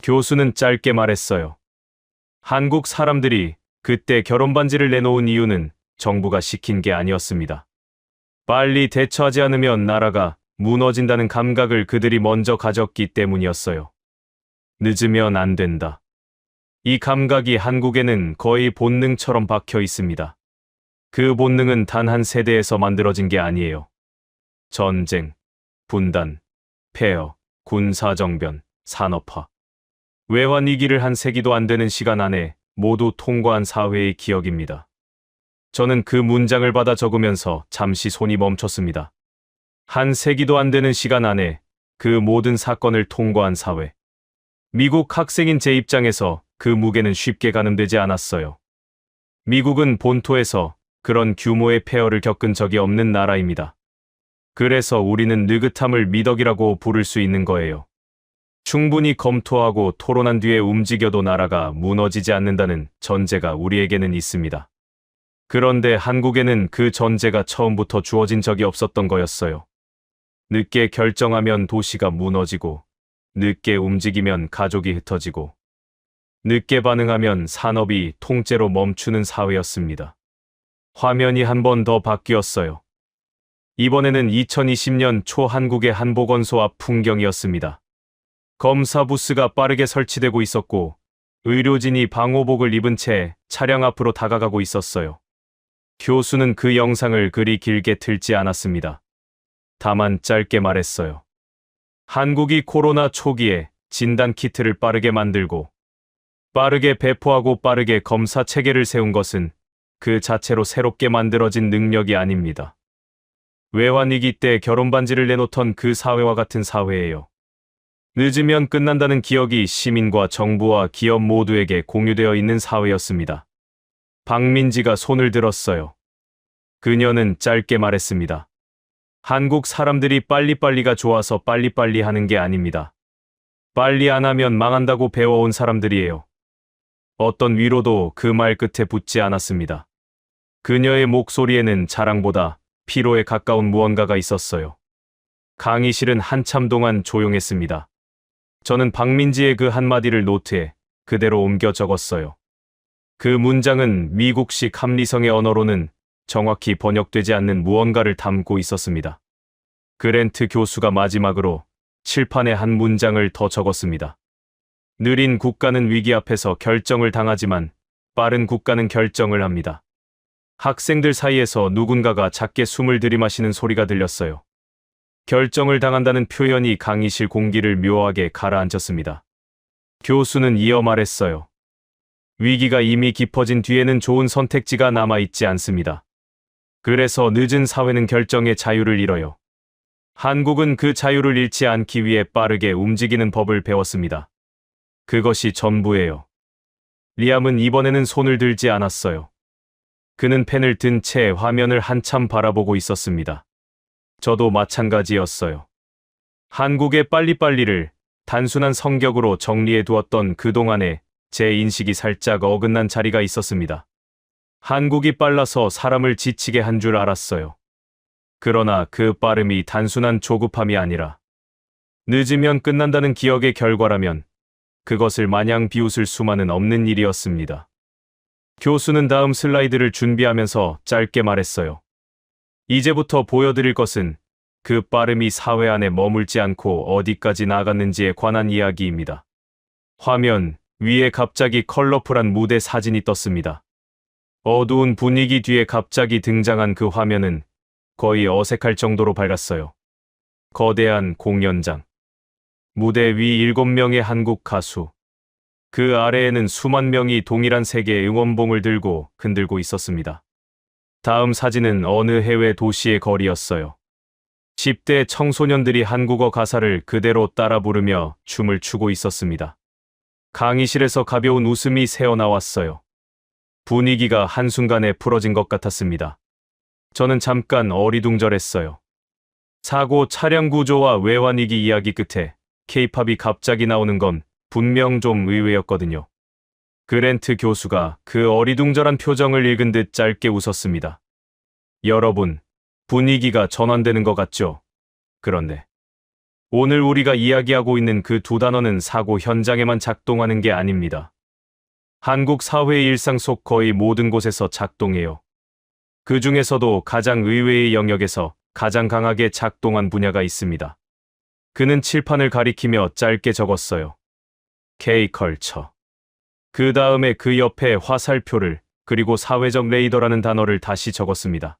교수는 짧게 말했어요. 한국 사람들이 그때 결혼반지를 내놓은 이유는 정부가 시킨 게 아니었습니다. 빨리 대처하지 않으면 나라가 무너진다는 감각을 그들이 먼저 가졌기 때문이었어요. 늦으면 안 된다. 이 감각이 한국에는 거의 본능처럼 박혀 있습니다. 그 본능은 단 한 세대에서 만들어진 게 아니에요. 전쟁, 분단, 폐허, 군사정변, 산업화. 외환위기를 한 세기도 안 되는 시간 안에 모두 통과한 사회의 기억입니다. 저는 그 문장을 받아 적으면서 잠시 손이 멈췄습니다. 한 세기도 안 되는 시간 안에 그 모든 사건을 통과한 사회. 미국 학생인 제 입장에서 그 무게는 쉽게 가늠되지 않았어요. 미국은 본토에서 그런 규모의 폐허를 겪은 적이 없는 나라입니다. 그래서 우리는 느긋함을 미덕이라고 부를 수 있는 거예요. 충분히 검토하고 토론한 뒤에 움직여도 나라가 무너지지 않는다는 전제가 우리에게는 있습니다. 그런데 한국에는 그 전제가 처음부터 주어진 적이 없었던 거였어요. 늦게 결정하면 도시가 무너지고, 늦게 움직이면 가족이 흩어지고, 늦게 반응하면 산업이 통째로 멈추는 사회였습니다. 화면이 한 번 더 바뀌었어요. 이번에는 2020년 초 한국의 한 보건소 앞 풍경이었습니다. 검사 부스가 빠르게 설치되고 있었고 의료진이 방호복을 입은 채 차량 앞으로 다가가고 있었어요. 교수는 그 영상을 그리 길게 틀지 않았습니다. 다만 짧게 말했어요. 한국이 코로나 초기에 진단 키트를 빠르게 만들고 빠르게 배포하고 빠르게 검사 체계를 세운 것은 그 자체로 새롭게 만들어진 능력이 아닙니다. 외환위기 때 결혼 반지를 내놓던 그 사회와 같은 사회예요. 늦으면 끝난다는 기억이 시민과 정부와 기업 모두에게 공유되어 있는 사회였습니다. 박민지가 손을 들었어요. 그녀는 짧게 말했습니다. 한국 사람들이 빨리빨리가 좋아서 빨리빨리 하는 게 아닙니다. 빨리 안 하면 망한다고 배워온 사람들이에요. 어떤 위로도 그 말 끝에 붙지 않았습니다. 그녀의 목소리에는 자랑보다 피로에 가까운 무언가가 있었어요. 강의실은 한참 동안 조용했습니다. 저는 박민지의 그 한마디를 노트에 그대로 옮겨 적었어요. 그 문장은 미국식 합리성의 언어로는 정확히 번역되지 않는 무언가를 담고 있었습니다. 그랜트 교수가 마지막으로 칠판에 한 문장을 더 적었습니다. 느린 국가는 위기 앞에서 결정을 당하지만 빠른 국가는 결정을 합니다. 학생들 사이에서 누군가가 작게 숨을 들이마시는 소리가 들렸어요. 결정을 당한다는 표현이 강의실 공기를 묘하게 가라앉혔습니다. 교수는 이어 말했어요. 위기가 이미 깊어진 뒤에는 좋은 선택지가 남아있지 않습니다. 그래서 늦은 사회는 결정의 자유를 잃어요. 한국은 그 자유를 잃지 않기 위해 빠르게 움직이는 법을 배웠습니다. 그것이 전부예요. 리암은 이번에는 손을 들지 않았어요. 그는 펜을 든 채 화면을 한참 바라보고 있었습니다. 저도 마찬가지였어요. 한국의 빨리빨리를 단순한 성격으로 정리해 두었던 그동안에 제 인식이 살짝 어긋난 자리가 있었습니다. 한국이 빨라서 사람을 지치게 한 줄 알았어요. 그러나 그 빠름이 단순한 조급함이 아니라 늦으면 끝난다는 기억의 결과라면 그것을 마냥 비웃을 수만은 없는 일이었습니다. 교수는 다음 슬라이드를 준비하면서 짧게 말했어요. 이제부터 보여드릴 것은 그 빠름이 사회 안에 머물지 않고 어디까지 나갔는지에 관한 이야기입니다. 화면 위에 갑자기 컬러풀한 무대 사진이 떴습니다. 어두운 분위기 뒤에 갑자기 등장한 그 화면은 거의 어색할 정도로 밝았어요. 거대한 공연장. 무대 위 7명의 한국 가수. 그 아래에는 수만 명이 동일한 색의 응원봉을 들고 흔들고 있었습니다. 다음 사진은 어느 해외 도시의 거리였어요. 10대 청소년들이 한국어 가사를 그대로 따라 부르며 춤을 추고 있었습니다. 강의실에서 가벼운 웃음이 새어나왔어요. 분위기가 한순간에 풀어진 것 같았습니다. 저는 잠깐 어리둥절했어요. 사고 차량 구조와 외환위기 이야기 끝에 K-팝이 갑자기 나오는 건 분명 좀 의외였거든요. 그랜트 교수가 그 어리둥절한 표정을 읽은 듯 짧게 웃었습니다. 여러분, 분위기가 전환되는 것 같죠? 그런데 오늘 우리가 이야기하고 있는 그 두 단어는 사고 현장에만 작동하는 게 아닙니다. 한국 사회의 일상 속 거의 모든 곳에서 작동해요. 그 중에서도 가장 의외의 영역에서 가장 강하게 작동한 분야가 있습니다. 그는 칠판을 가리키며 짧게 적었어요. K-컬처. 그 다음에 그 옆에 화살표를 그리고 사회적 레이더라는 단어를 다시 적었습니다.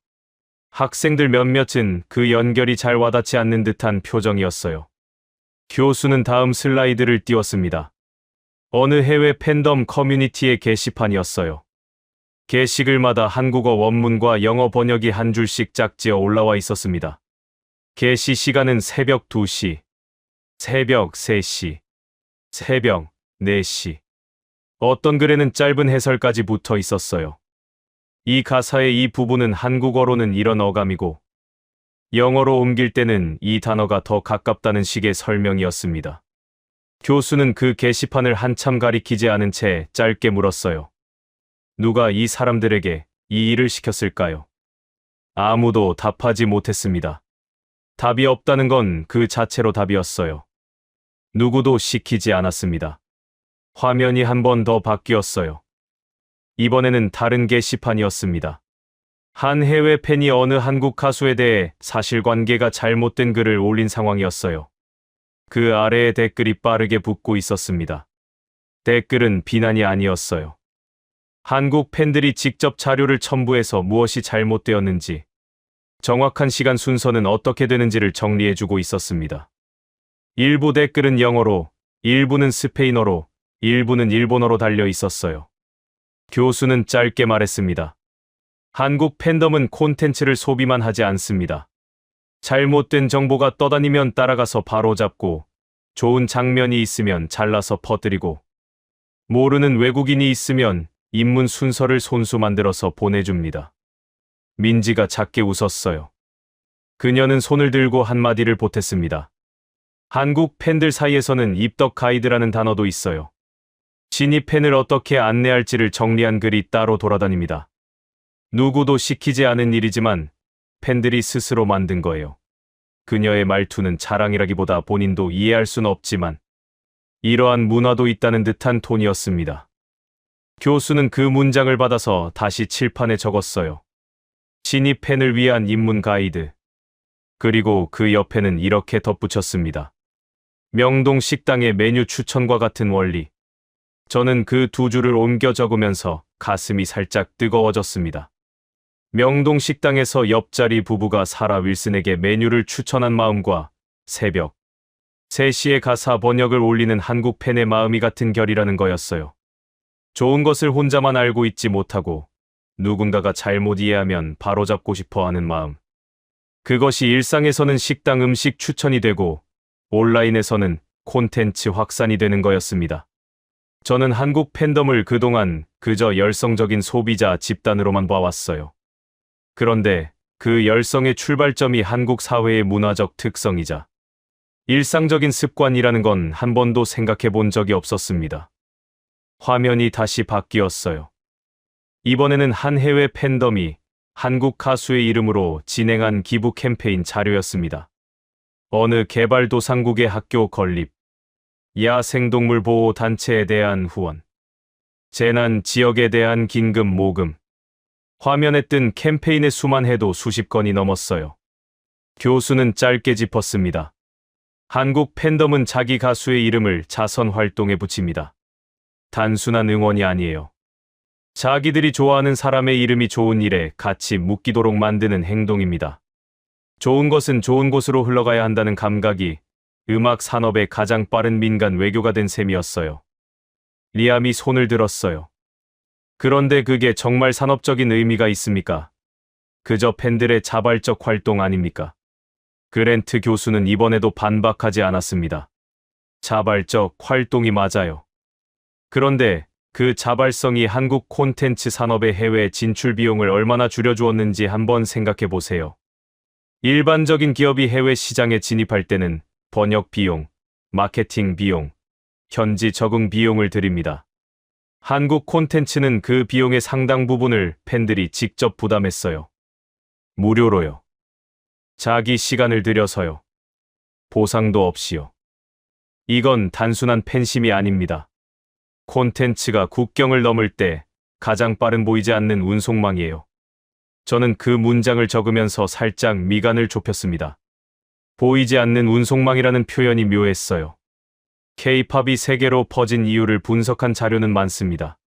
학생들 몇몇은 그 연결이 잘 와닿지 않는 듯한 표정이었어요. 교수는 다음 슬라이드를 띄웠습니다. 어느 해외 팬덤 커뮤니티의 게시판이었어요. 게시글마다 한국어 원문과 영어 번역이 한 줄씩 짝지어 올라와 있었습니다. 게시 시간은 새벽 2시, 새벽 3시, 새벽 4시. 어떤 글에는 짧은 해설까지 붙어 있었어요. 이 가사의 이 부분은 한국어로는 이런 어감이고 영어로 옮길 때는 이 단어가 더 가깝다는 식의 설명이었습니다. 교수는 그 게시판을 한참 가리키지 않은 채 짧게 물었어요. 누가 이 사람들에게 이 일을 시켰을까요? 아무도 답하지 못했습니다. 답이 없다는 건 그 자체로 답이었어요. 누구도 시키지 않았습니다. 화면이 한 번 더 바뀌었어요. 이번에는 다른 게시판이었습니다. 한 해외 팬이 어느 한국 가수에 대해 사실관계가 잘못된 글을 올린 상황이었어요. 그 아래에 댓글이 빠르게 붙고 있었습니다. 댓글은 비난이 아니었어요. 한국 팬들이 직접 자료를 첨부해서 무엇이 잘못되었는지, 정확한 시간 순서는 어떻게 되는지를 정리해주고 있었습니다. 일부 댓글은 영어로, 일부는 스페인어로, 일부는 일본어로 달려 있었어요. 교수는 짧게 말했습니다. 한국 팬덤은 콘텐츠를 소비만 하지 않습니다. 잘못된 정보가 떠다니면 따라가서 바로잡고, 좋은 장면이 있으면 잘라서 퍼뜨리고, 모르는 외국인이 있으면 입문 순서를 손수 만들어서 보내줍니다. 민지가 작게 웃었어요. 그녀는 손을 들고 한마디를 보탰습니다. 한국 팬들 사이에서는 입덕 가이드라는 단어도 있어요. 신입 팬을 어떻게 안내할지를 정리한 글이 따로 돌아다닙니다. 누구도 시키지 않은 일이지만 팬들이 스스로 만든 거예요. 그녀의 말투는 자랑이라기보다 본인도 이해할 순 없지만 이러한 문화도 있다는 듯한 톤이었습니다. 교수는 그 문장을 받아서 다시 칠판에 적었어요. 신입 팬을 위한 입문 가이드. 그리고 그 옆에는 이렇게 덧붙였습니다. 명동 식당의 메뉴 추천과 같은 원리. 저는 그 두 줄을 옮겨 적으면서 가슴이 살짝 뜨거워졌습니다. 명동 식당에서 옆자리 부부가 사라 윌슨에게 메뉴를 추천한 마음과 새벽 3시에 가사 번역을 올리는 한국 팬의 마음이 같은 결이라는 거였어요. 좋은 것을 혼자만 알고 있지 못하고 누군가가 잘못 이해하면 바로잡고 싶어 하는 마음. 그것이 일상에서는 식당 음식 추천이 되고 온라인에서는 콘텐츠 확산이 되는 거였습니다. 저는 한국 팬덤을 그동안 그저 열성적인 소비자 집단으로만 봐왔어요. 그런데 그 열성의 출발점이 한국 사회의 문화적 특성이자 일상적인 습관이라는 건 한 번도 생각해 본 적이 없었습니다. 화면이 다시 바뀌었어요. 이번에는 한 해외 팬덤이 한국 가수의 이름으로 진행한 기부 캠페인 자료였습니다. 어느 개발도상국의 학교 건립, 야생동물 보호 단체에 대한 후원, 재난 지역에 대한 긴급 모금. 화면에 뜬 캠페인의 수만 해도 수십 건이 넘었어요. 교수는 짧게 짚었습니다. 한국 팬덤은 자기 가수의 이름을 자선 활동에 붙입니다. 단순한 응원이 아니에요. 자기들이 좋아하는 사람의 이름이 좋은 일에 같이 묶이도록 만드는 행동입니다. 좋은 것은 좋은 곳으로 흘러가야 한다는 감각이 음악 산업의 가장 빠른 민간 외교가 된 셈이었어요. 리암이 손을 들었어요. 그런데 그게 정말 산업적인 의미가 있습니까? 그저 팬들의 자발적 활동 아닙니까? 그랜트 교수는 이번에도 반박하지 않았습니다. 자발적 활동이 맞아요. 그런데 그 자발성이 한국 콘텐츠 산업의 해외 진출 비용을 얼마나 줄여주었는지 한번 생각해 보세요. 일반적인 기업이 해외 시장에 진입할 때는 번역 비용, 마케팅 비용, 현지 적응 비용을 들입니다. 한국 콘텐츠는 그 비용의 상당 부분을 팬들이 직접 부담했어요. 무료로요. 자기 시간을 들여서요. 보상도 없이요. 이건 단순한 팬심이 아닙니다. 콘텐츠가 국경을 넘을 때 가장 빠른 보이지 않는 운송망이에요. 저는 그 문장을 적으면서 살짝 미간을 좁혔습니다. 보이지 않는 운송망이라는 표현이 묘했어요. K-팝이 세계로 퍼진 이유를 분석한 자료는 많습니다.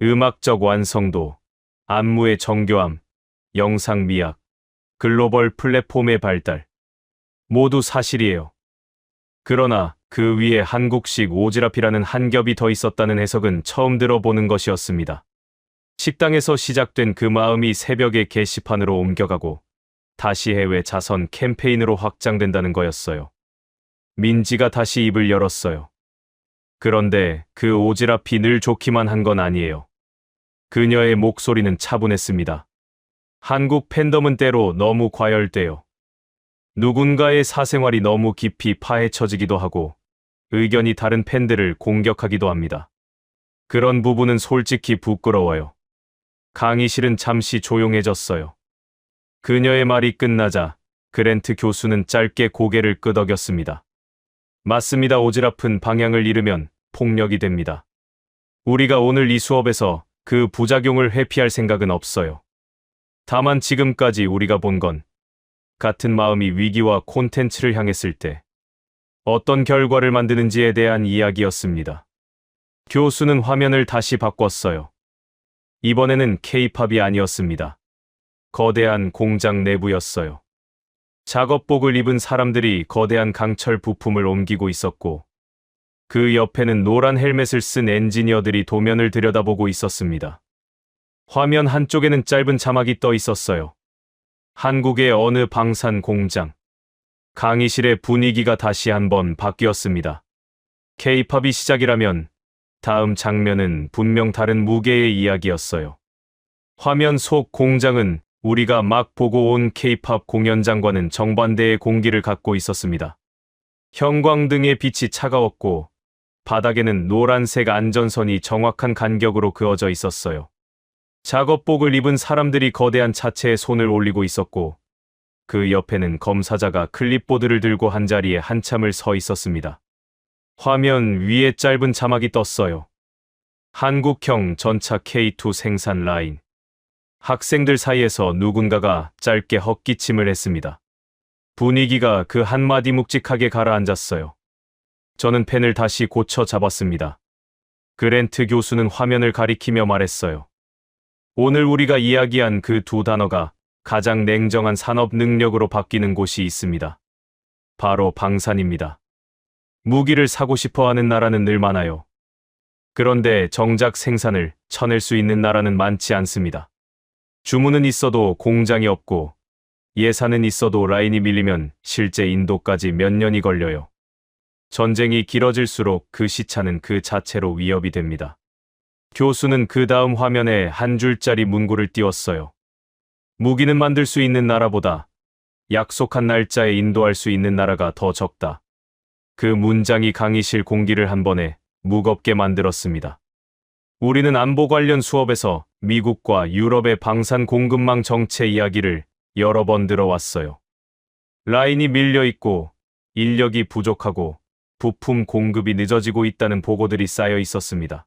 음악적 완성도, 안무의 정교함, 영상 미학, 글로벌 플랫폼의 발달. 모두 사실이에요. 그러나 그 위에 한국식 오지랖이라는 한 겹이 더 있었다는 해석은 처음 들어보는 것이었습니다. 식당에서 시작된 그 마음이 새벽의 게시판으로 옮겨가고 다시 해외 자선 캠페인으로 확장된다는 거였어요. 민지가 다시 입을 열었어요. 그런데 그 오지랖이 늘 좋기만 한 건 아니에요. 그녀의 목소리는 차분했습니다. 한국 팬덤은 때로 너무 과열돼요. 누군가의 사생활이 너무 깊이 파헤쳐지기도 하고 의견이 다른 팬들을 공격하기도 합니다. 그런 부분은 솔직히 부끄러워요. 강의실은 잠시 조용해졌어요. 그녀의 말이 끝나자 그랜트 교수는 짧게 고개를 끄덕였습니다. 맞습니다. 오지랖은 방향을 잃으면 폭력이 됩니다. 우리가 오늘 이 수업에서 그 부작용을 회피할 생각은 없어요. 다만 지금까지 우리가 본 건 같은 마음이 위기와 콘텐츠를 향했을 때 어떤 결과를 만드는지에 대한 이야기였습니다. 교수는 화면을 다시 바꿨어요. 이번에는 K-팝이 아니었습니다. 거대한 공장 내부였어요. 작업복을 입은 사람들이 거대한 강철 부품을 옮기고 있었고 그 옆에는 노란 헬멧을 쓴 엔지니어들이 도면을 들여다보고 있었습니다. 화면 한쪽에는 짧은 자막이 떠 있었어요. 한국의 어느 방산 공장. 강의실의 분위기가 다시 한번 바뀌었습니다. K-팝이 시작이라면 다음 장면은 분명 다른 무게의 이야기였어요. 화면 속 공장은 우리가 막 보고 온 K-팝 공연장과는 정반대의 공기를 갖고 있었습니다. 형광등의 빛이 차가웠고 바닥에는 노란색 안전선이 정확한 간격으로 그어져 있었어요. 작업복을 입은 사람들이 거대한 차체에 손을 올리고 있었고 그 옆에는 검사자가 클립보드를 들고 한자리에 한참을 서 있었습니다. 화면 위에 짧은 자막이 떴어요. 한국형 전차 K2 생산 라인. 학생들 사이에서 누군가가 짧게 헛기침을 했습니다. 분위기가 그 한마디 묵직하게 가라앉았어요. 저는 펜을 다시 고쳐 잡았습니다. 그랜트 교수는 화면을 가리키며 말했어요. 오늘 우리가 이야기한 그 두 단어가 가장 냉정한 산업 능력으로 바뀌는 곳이 있습니다. 바로 방산입니다. 무기를 사고 싶어 하는 나라는 늘 많아요. 그런데 정작 생산을 쳐낼 수 있는 나라는 많지 않습니다. 주문은 있어도 공장이 없고 예산은 있어도 라인이 밀리면 실제 인도까지 몇 년이 걸려요. 전쟁이 길어질수록 그 시차는 그 자체로 위협이 됩니다. 교수는 그 다음 화면에 한 줄짜리 문구를 띄웠어요. 무기는 만들 수 있는 나라보다 약속한 날짜에 인도할 수 있는 나라가 더 적다. 그 문장이 강의실 공기를 한 번에 무겁게 만들었습니다. 우리는 안보 관련 수업에서 미국과 유럽의 방산 공급망 정체 이야기를 여러 번 들어왔어요. 라인이 밀려있고 인력이 부족하고 부품 공급이 늦어지고 있다는 보고들이 쌓여 있었습니다.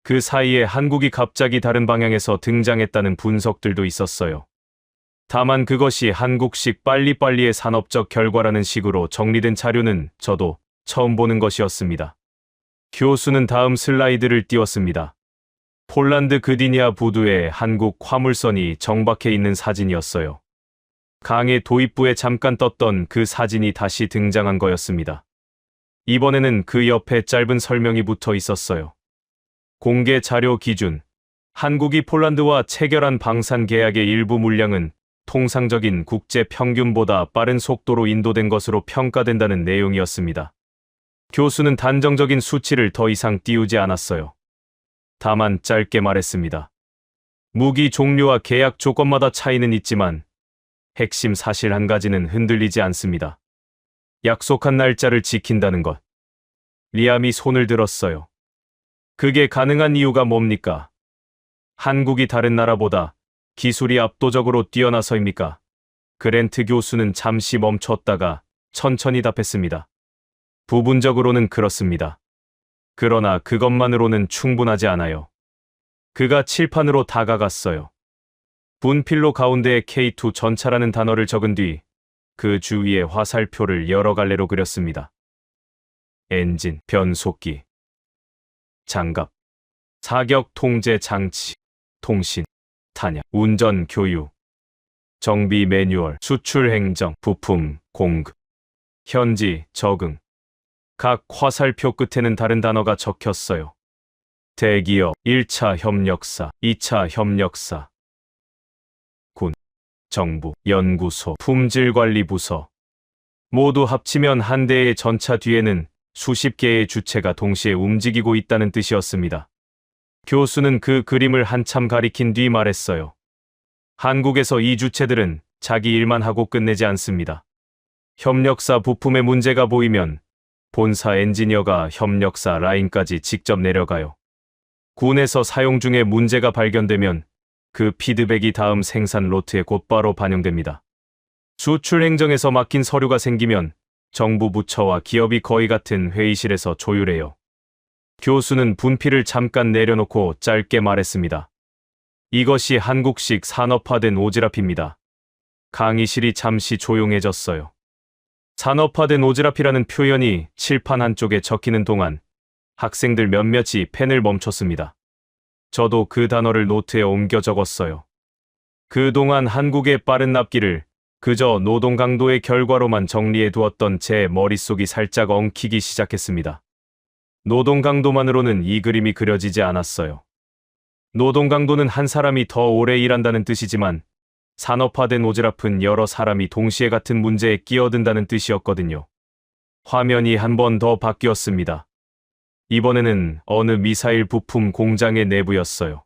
그 사이에 한국이 갑자기 다른 방향에서 등장했다는 분석들도 있었어요. 다만 그것이 한국식 빨리빨리의 산업적 결과라는 식으로 정리된 자료는 저도 처음 보는 것이었습니다. 교수는 다음 슬라이드를 띄웠습니다. 폴란드 그디니아 부두에 한국 화물선이 정박해 있는 사진이었어요. 강의 도입부에 잠깐 떴던 그 사진이 다시 등장한 거였습니다. 이번에는 그 옆에 짧은 설명이 붙어 있었어요. 공개 자료 기준, 한국이 폴란드와 체결한 방산 계약의 일부 물량은 통상적인 국제 평균보다 빠른 속도로 인도된 것으로 평가된다는 내용이었습니다. 교수는 단정적인 수치를 더 이상 띄우지 않았어요. 다만 짧게 말했습니다. 무기 종류와 계약 조건마다 차이는 있지만 핵심 사실 한 가지는 흔들리지 않습니다. 약속한 날짜를 지킨다는 것. 리암이 손을 들었어요. 그게 가능한 이유가 뭡니까? 한국이 다른 나라보다 기술이 압도적으로 뛰어나서입니까? 그랜트 교수는 잠시 멈췄다가 천천히 답했습니다. 부분적으로는 그렇습니다. 그러나 그것만으로는 충분하지 않아요. 그가 칠판으로 다가갔어요. 분필로 가운데에 K2 전차라는 단어를 적은 뒤 그 주위에 화살표를 여러 갈래로 그렸습니다. 엔진, 변속기, 장갑, 사격 통제 장치, 통신, 탄약, 운전 교육, 정비 매뉴얼, 수출 행정, 부품 공급, 현지 적응. 각 화살표 끝에는 다른 단어가 적혔어요. 대기업, 1차 협력사, 2차 협력사, 군, 정부, 연구소, 품질관리부서. 모두 합치면 한 대의 전차 뒤에는 수십 개의 주체가 동시에 움직이고 있다는 뜻이었습니다. 교수는 그 그림을 한참 가리킨 뒤 말했어요. 한국에서 이 주체들은 자기 일만 하고 끝내지 않습니다. 협력사 부품에 문제가 보이면 본사 엔지니어가 협력사 라인까지 직접 내려가요. 군에서 사용 중에 문제가 발견되면 그 피드백이 다음 생산 로트에 곧바로 반영됩니다. 수출 행정에서 막힌 서류가 생기면 정부 부처와 기업이 거의 같은 회의실에서 조율해요. 교수는 분필을 잠깐 내려놓고 짧게 말했습니다. 이것이 한국식 산업화된 오지랖입니다. 강의실이 잠시 조용해졌어요. 산업화된 오지랖이라는 표현이 칠판 한쪽에 적히는 동안 학생들 몇몇이 펜을 멈췄습니다. 저도 그 단어를 노트에 옮겨 적었어요. 그동안 한국의 빠른 납기를 그저 노동 강도의 결과로만 정리해 두었던 제 머릿속이 살짝 엉키기 시작했습니다. 노동 강도만으로는 이 그림이 그려지지 않았어요. 노동 강도는 한 사람이 더 오래 일한다는 뜻이지만 산업화된 오지랖은 여러 사람이 동시에 같은 문제에 끼어든다는 뜻이었거든요. 화면이 한 번 더 바뀌었습니다. 이번에는 어느 미사일 부품 공장의 내부였어요.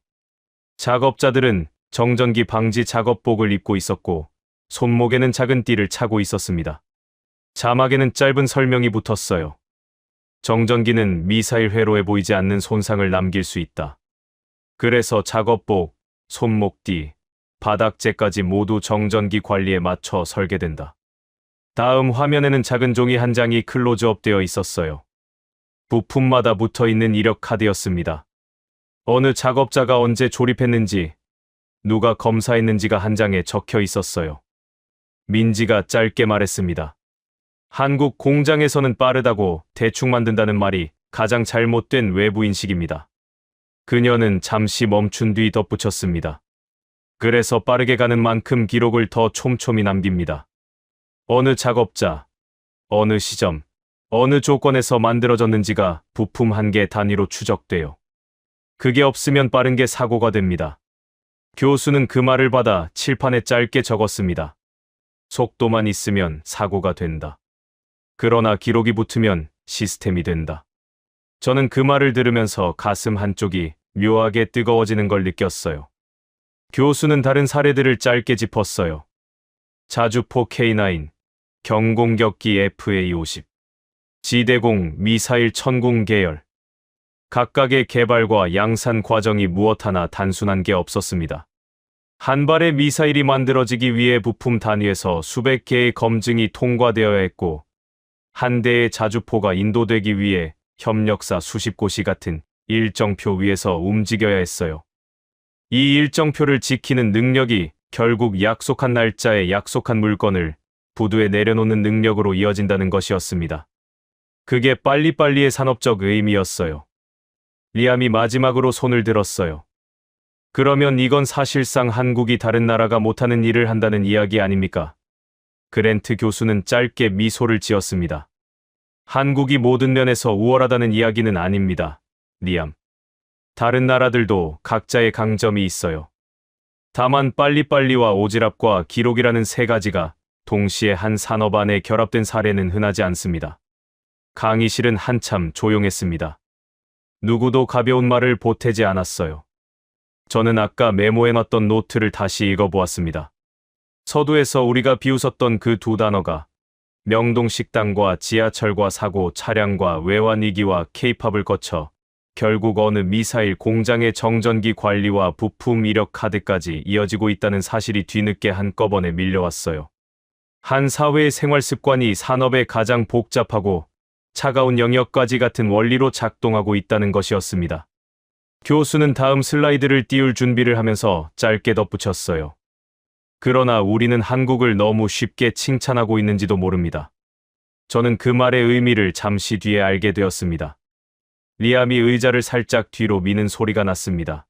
작업자들은 정전기 방지 작업복을 입고 있었고 손목에는 작은 띠를 차고 있었습니다. 자막에는 짧은 설명이 붙었어요. 정전기는 미사일 회로에 보이지 않는 손상을 남길 수 있다. 그래서 작업복, 손목띠, 바닥재까지 모두 정전기 관리에 맞춰 설계된다. 다음 화면에는 작은 종이 한 장이 클로즈업 되어 있었어요. 부품마다 붙어있는 이력 카드였습니다. 어느 작업자가 언제 조립했는지, 누가 검사했는지가 한 장에 적혀 있었어요. 민지가 짧게 말했습니다. 한국 공장에서는 빠르다고 대충 만든다는 말이 가장 잘못된 외부 인식입니다. 그녀는 잠시 멈춘 뒤 덧붙였습니다. 그래서 빠르게 가는 만큼 기록을 더 촘촘히 남깁니다. 어느 작업자, 어느 시점, 어느 조건에서 만들어졌는지가 부품 한 개 단위로 추적돼요. 그게 없으면 빠른 게 사고가 됩니다. 교수는 그 말을 받아 칠판에 짧게 적었습니다. 속도만 있으면 사고가 된다. 그러나 기록이 붙으면 시스템이 된다. 저는 그 말을 들으면서 가슴 한쪽이 묘하게 뜨거워지는 걸 느꼈어요. 교수는 다른 사례들을 짧게 짚었어요. 자주포 K9, 경공격기 FA-50, 지대공 미사일 천궁 계열. 각각의 개발과 양산 과정이 무엇 하나 단순한 게 없었습니다. 한 발의 미사일이 만들어지기 위해 부품 단위에서 수백 개의 검증이 통과되어야 했고, 한 대의 자주포가 인도되기 위해 협력사 수십 곳이 같은 일정표 위에서 움직여야 했어요. 이 일정표를 지키는 능력이 결국 약속한 날짜에 약속한 물건을 부두에 내려놓는 능력으로 이어진다는 것이었습니다. 그게 빨리빨리의 산업적 의미였어요. 리암이 마지막으로 손을 들었어요. 그러면 이건 사실상 한국이 다른 나라가 못하는 일을 한다는 이야기 아닙니까? 그랜트 교수는 짧게 미소를 지었습니다. 한국이 모든 면에서 우월하다는 이야기는 아닙니다, 리암. 다른 나라들도 각자의 강점이 있어요. 다만 빨리빨리와 오지랖과 기록이라는 세 가지가 동시에 한 산업 안에 결합된 사례는 흔하지 않습니다. 강의실은 한참 조용했습니다. 누구도 가벼운 말을 보태지 않았어요. 저는 아까 메모해놨던 노트를 다시 읽어보았습니다. 서두에서 우리가 비웃었던 그 두 단어가 명동식당과 지하철과 사고, 차량과 외환위기와 케이팝을 거쳐 결국 어느 미사일 공장의 정전기 관리와 부품 이력 카드까지 이어지고 있다는 사실이 뒤늦게 한꺼번에 밀려왔어요. 한 사회의 생활 습관이 산업의 가장 복잡하고 차가운 영역까지 같은 원리로 작동하고 있다는 것이었습니다. 교수는 다음 슬라이드를 띄울 준비를 하면서 짧게 덧붙였어요. 그러나 우리는 한국을 너무 쉽게 칭찬하고 있는지도 모릅니다. 저는 그 말의 의미를 잠시 뒤에 알게 되었습니다. 리암이 의자를 살짝 뒤로 미는 소리가 났습니다.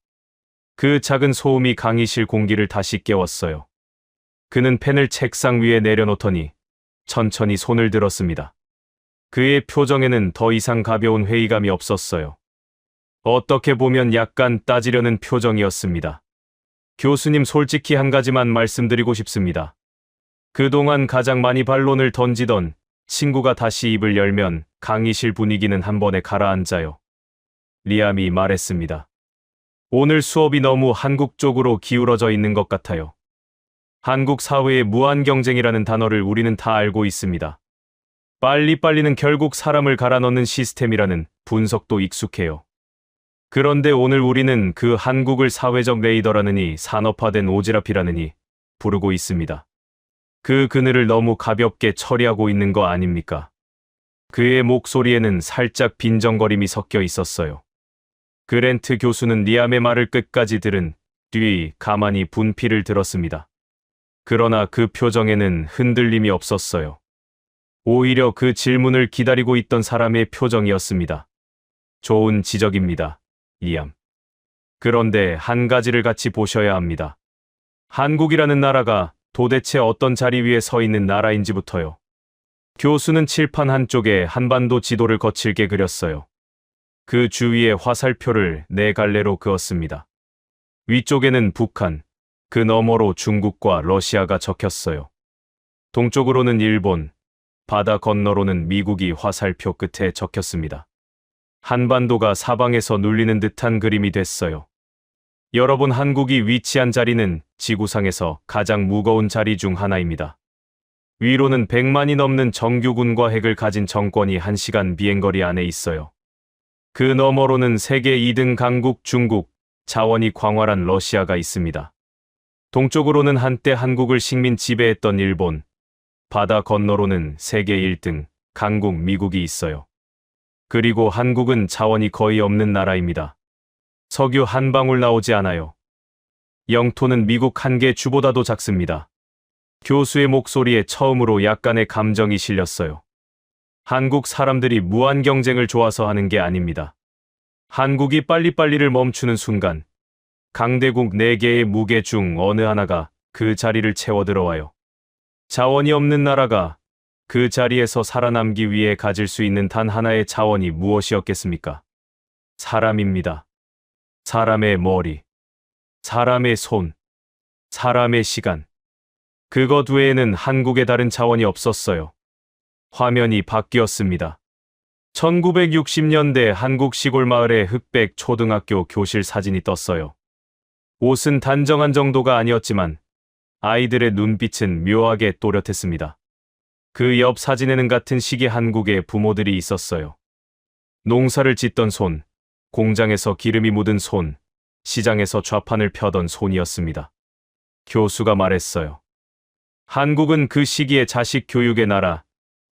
그 작은 소음이 강의실 공기를 다시 깨웠어요. 그는 펜을 책상 위에 내려놓더니 천천히 손을 들었습니다. 그의 표정에는 더 이상 가벼운 회의감이 없었어요. 어떻게 보면 약간 따지려는 표정이었습니다. 교수님, 솔직히 한 가지만 말씀드리고 싶습니다. 그동안 가장 많이 반론을 던지던 친구가 다시 입을 열면 강의실 분위기는 한 번에 가라앉아요. 리암이 말했습니다. 오늘 수업이 너무 한국 쪽으로 기울어져 있는 것 같아요. 한국 사회의 무한 경쟁이라는 단어를 우리는 다 알고 있습니다. 빨리빨리는 결국 사람을 갈아넣는 시스템이라는 분석도 익숙해요. 그런데 오늘 우리는 그 한국을 사회적 레이더라느니 산업화된 오지랖이라느니 부르고 있습니다. 그 그늘을 너무 가볍게 처리하고 있는 거 아닙니까? 그의 목소리에는 살짝 빈정거림이 섞여 있었어요. 그랜트 교수는 리암의 말을 끝까지 들은 뒤 가만히 분필을 들었습니다. 그러나 그 표정에는 흔들림이 없었어요. 오히려 그 질문을 기다리고 있던 사람의 표정이었습니다. 좋은 지적입니다, 리암. 그런데 한 가지를 같이 보셔야 합니다. 한국이라는 나라가 도대체 어떤 자리 위에 서 있는 나라인지부터요. 교수는 칠판 한쪽에 한반도 지도를 거칠게 그렸어요. 그 주위에 화살표를 4갈래로 그었습니다. 위쪽에는 북한, 그 너머로 중국과 러시아가 적혔어요. 동쪽으로는 일본, 바다 건너로는 미국이 화살표 끝에 적혔습니다. 한반도가 사방에서 눌리는 듯한 그림이 됐어요. 여러분, 한국이 위치한 자리는 지구상에서 가장 무거운 자리 중 하나입니다. 위로는 100만이 넘는 정규군과 핵을 가진 정권이 1시간 비행거리 안에 있어요. 그 너머로는 세계 2등 강국 중국, 자원이 광활한 러시아가 있습니다. 동쪽으로는 한때 한국을 식민 지배했던 일본, 바다 건너로는 세계 1등 강국 미국이 있어요. 그리고 한국은 자원이 거의 없는 나라입니다. 석유 한 방울 나오지 않아요. 영토는 미국 한 개 주보다도 작습니다. 교수의 목소리에 처음으로 약간의 감정이 실렸어요. 한국 사람들이 무한 경쟁을 좋아서 하는 게 아닙니다. 한국이 빨리빨리를 멈추는 순간 강대국 4개의 무게 중 어느 하나가 그 자리를 채워 들어와요. 자원이 없는 나라가 그 자리에서 살아남기 위해 가질 수 있는 단 하나의 자원이 무엇이었겠습니까? 사람입니다. 사람의 머리, 사람의 손, 사람의 시간. 그것 외에는 한국에 다른 자원이 없었어요. 화면이 바뀌었습니다. 1960년대 한국 시골 마을의 흑백 초등학교 교실 사진이 떴어요. 옷은 단정한 정도가 아니었지만 아이들의 눈빛은 묘하게 또렷했습니다. 그 옆 사진에는 같은 시기 한국의 부모들이 있었어요. 농사를 짓던 손, 공장에서 기름이 묻은 손, 시장에서 좌판을 펴던 손이었습니다. 교수가 말했어요. 한국은 그 시기에 자식 교육의 나라,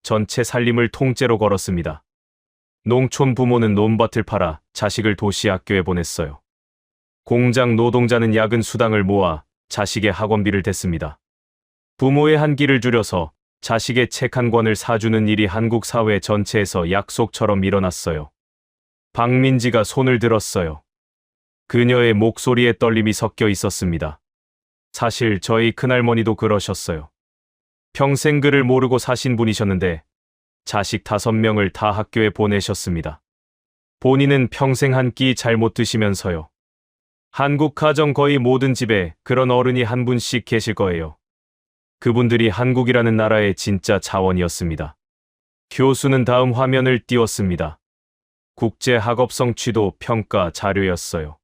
전체 살림을 통째로 걸었습니다. 농촌 부모는 논밭을 팔아 자식을 도시 학교에 보냈어요. 공장 노동자는 야근 수당을 모아 자식의 학원비를 댔습니다. 부모의 한 끼를 줄여서 자식의 책 한 권을 사주는 일이 한국 사회 전체에서 약속처럼 일어났어요. 박민지가 손을 들었어요. 그녀의 목소리에 떨림이 섞여 있었습니다. 사실 저희 큰할머니도 그러셨어요. 평생 글을 모르고 사신 분이셨는데 자식 5명을 다 학교에 보내셨습니다. 본인은 평생 한 끼 잘 못 드시면서요. 한국 가정 거의 모든 집에 그런 어른이 한 분씩 계실 거예요. 그분들이 한국이라는 나라의 진짜 자원이었습니다. 교수는 다음 화면을 띄웠습니다. 국제학업성 취도 평가 자료였어요.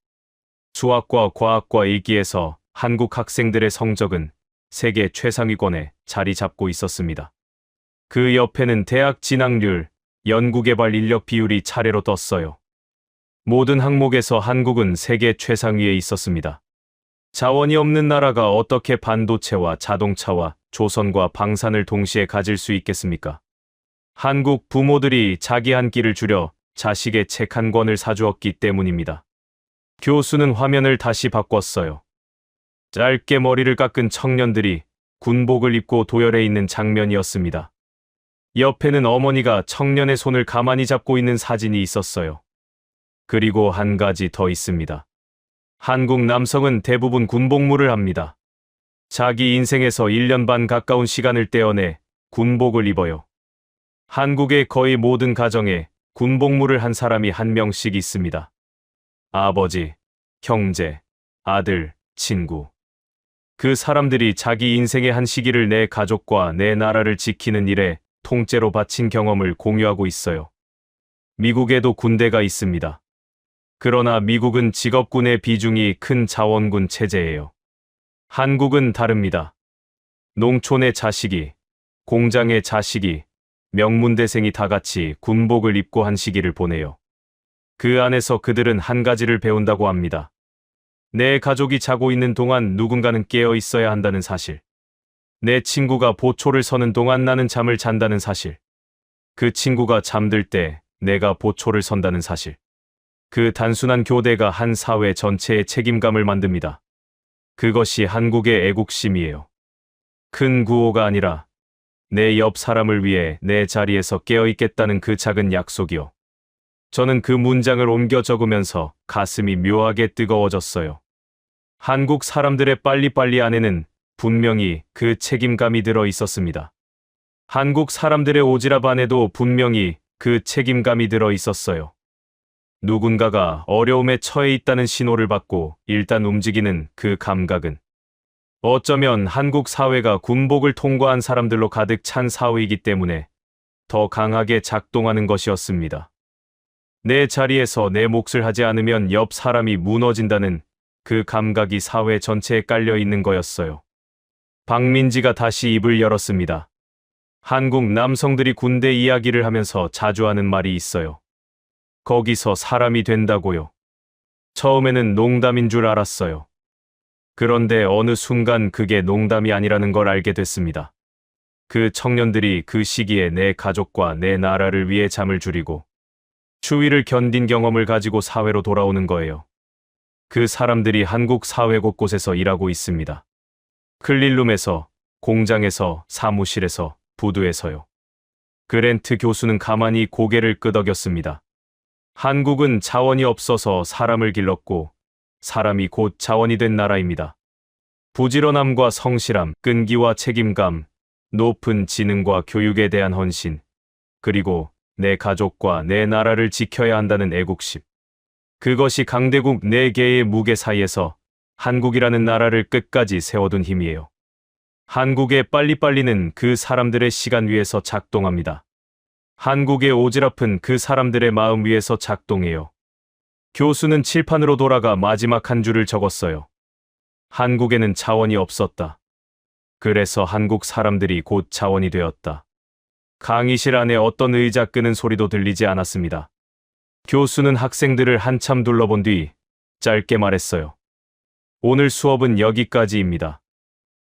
수학과 과학과 일기에서 한국 학생들의 성적은 세계 최상위권에 자리 잡고 있었습니다. 그 옆에는 대학 진학률, 연구개발 인력 비율이 차례로 떴어요. 모든 항목에서 한국은 세계 최상위에 있었습니다. 자원이 없는 나라가 어떻게 반도체와 자동차와 조선과 방산을 동시에 가질 수 있겠습니까? 한국 부모들이 자기 한 끼를 줄여 자식의 책 한 권을 사주었기 때문입니다. 교수는 화면을 다시 바꿨어요. 짧게 머리를 깎은 청년들이 군복을 입고 도열해 있는 장면이었습니다. 옆에는 어머니가 청년의 손을 가만히 잡고 있는 사진이 있었어요. 그리고 한 가지 더 있습니다. 한국 남성은 대부분 군복무를 합니다. 자기 인생에서 1년 반 가까운 시간을 떼어내 군복을 입어요. 한국의 거의 모든 가정에 군복무를 한 사람이 한 명씩 있습니다. 아버지, 형제, 아들, 친구. 그 사람들이 자기 인생의 한 시기를 내 가족과 내 나라를 지키는 일에 통째로 바친 경험을 공유하고 있어요. 미국에도 군대가 있습니다. 그러나 미국은 직업군의 비중이 큰 자원군 체제예요. 한국은 다릅니다. 농촌의 자식이, 공장의 자식이, 명문대생이 다 같이 군복을 입고 한 시기를 보내요. 그 안에서 그들은 한 가지를 배운다고 합니다. 내 가족이 자고 있는 동안 누군가는 깨어 있어야 한다는 사실. 내 친구가 보초를 서는 동안 나는 잠을 잔다는 사실. 그 친구가 잠들 때 내가 보초를 선다는 사실. 그 단순한 교대가 한 사회 전체의 책임감을 만듭니다. 그것이 한국의 애국심이에요. 큰 구호가 아니라 내 옆 사람을 위해 내 자리에서 깨어있겠다는 그 작은 약속이요. 저는 그 문장을 옮겨 적으면서 가슴이 묘하게 뜨거워졌어요. 한국 사람들의 빨리빨리 안에는 분명히 그 책임감이 들어 있었습니다. 한국 사람들의 오지랖 안에도 분명히 그 책임감이 들어 있었어요. 누군가가 어려움에 처해 있다는 신호를 받고 일단 움직이는 그 감각은 어쩌면 한국 사회가 군복을 통과한 사람들로 가득 찬 사회이기 때문에 더 강하게 작동하는 것이었습니다. 내 자리에서 내 몫을 하지 않으면 옆 사람이 무너진다는 그 감각이 사회 전체에 깔려 있는 거였어요. 박민지가 다시 입을 열었습니다. 한국 남성들이 군대 이야기를 하면서 자주 하는 말이 있어요. 거기서 사람이 된다고요. 처음에는 농담인 줄 알았어요. 그런데 어느 순간 그게 농담이 아니라는 걸 알게 됐습니다. 그 청년들이 그 시기에 내 가족과 내 나라를 위해 잠을 줄이고 추위를 견딘 경험을 가지고 사회로 돌아오는 거예요. 그 사람들이 한국 사회 곳곳에서 일하고 있습니다. 클린룸에서, 공장에서, 사무실에서, 부두에서요. 그랜트 교수는 가만히 고개를 끄덕였습니다. 한국은 자원이 없어서 사람을 길렀고 사람이 곧 자원이 된 나라입니다. 부지런함과 성실함, 끈기와 책임감, 높은 지능과 교육에 대한 헌신, 그리고 내 가족과 내 나라를 지켜야 한다는 애국심. 그것이 강대국 4개의 무게 사이에서 한국이라는 나라를 끝까지 세워둔 힘이에요. 한국의 빨리빨리는 그 사람들의 시간 위에서 작동합니다. 한국의 오지랖은 그 사람들의 마음 위에서 작동해요. 교수는 칠판으로 돌아가 마지막 한 줄을 적었어요. 한국에는 자원이 없었다. 그래서 한국 사람들이 곧 자원이 되었다. 강의실 안에 어떤 의자 끄는 소리도 들리지 않았습니다. 교수는 학생들을 한참 둘러본 뒤 짧게 말했어요. 오늘 수업은 여기까지입니다.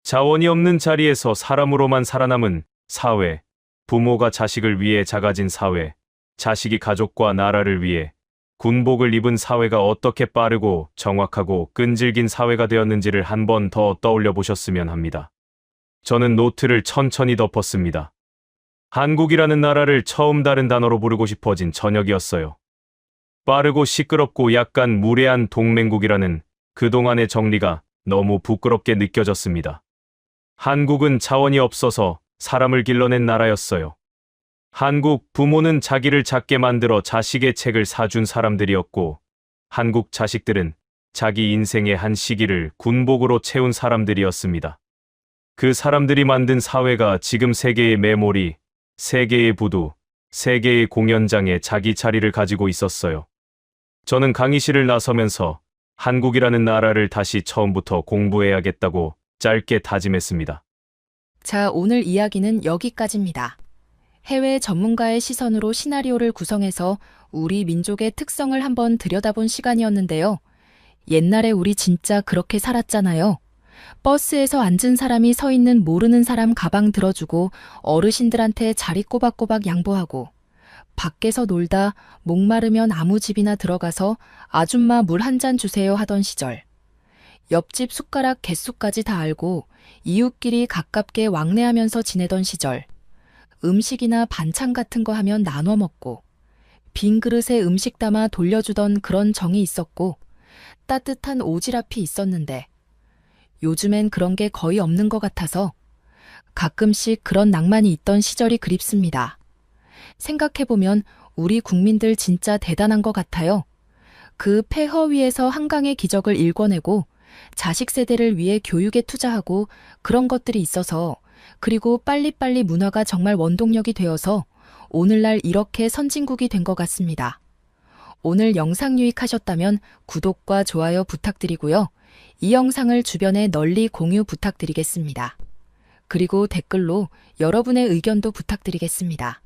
자원이 없는 자리에서 사람으로만 살아남은 사회, 부모가 자식을 위해 작아진 사회, 자식이 가족과 나라를 위해 군복을 입은 사회가 어떻게 빠르고 정확하고 끈질긴 사회가 되었는지를 한 번 더 떠올려 보셨으면 합니다. 저는 노트를 천천히 덮었습니다. 한국이라는 나라를 처음 다른 단어로 부르고 싶어진 저녁이었어요. 빠르고 시끄럽고 약간 무례한 동맹국이라는 그동안의 정리가 너무 부끄럽게 느껴졌습니다. 한국은 자원이 없어서 사람을 길러낸 나라였어요. 한국 부모는 자기를 작게 만들어 자식의 책을 사준 사람들이었고, 한국 자식들은 자기 인생의 한 시기를 군복으로 채운 사람들이었습니다. 그 사람들이 만든 사회가 지금 세계의 메모리, 세계의 부두, 세계의 공연장에 자기 자리를 가지고 있었어요. 저는 강의실을 나서면서 한국이라는 나라를 다시 처음부터 공부해야겠다고 짧게 다짐했습니다. 자, 오늘 이야기는 여기까지입니다. 해외 전문가의 시선으로 시나리오를 구성해서 우리 민족의 특성을 한번 들여다본 시간이었는데요. 옛날에 우리 진짜 그렇게 살았잖아요. 버스에서 앉은 사람이 서 있는 모르는 사람 가방 들어주고 어르신들한테 자리 꼬박꼬박 양보하고, 밖에서 놀다 목마르면 아무 집이나 들어가서 아줌마 물 한 잔 주세요 하던 시절. 옆집 숟가락 개수까지 다 알고 이웃끼리 가깝게 왕래하면서 지내던 시절. 음식이나 반찬 같은 거 하면 나눠 먹고, 빈 그릇에 음식 담아 돌려주던 그런 정이 있었고, 따뜻한 오지랖이 있었는데, 요즘엔 그런 게 거의 없는 것 같아서 가끔씩 그런 낭만이 있던 시절이 그립습니다. 생각해보면 우리 국민들 진짜 대단한 것 같아요. 그 폐허 위에서 한강의 기적을 일궈내고 자식 세대를 위해 교육에 투자하고 그런 것들이 있어서, 그리고 빨리빨리 문화가 정말 원동력이 되어서 오늘날 이렇게 선진국이 된 것 같습니다. 오늘 영상 유익하셨다면 구독과 좋아요 부탁드리고요. 이 영상을 주변에 널리 공유 부탁드리겠습니다. 그리고 댓글로 여러분의 의견도 부탁드리겠습니다.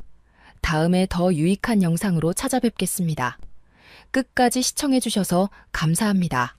다음에 더 유익한 영상으로 찾아뵙겠습니다. 끝까지 시청해주셔서 감사합니다.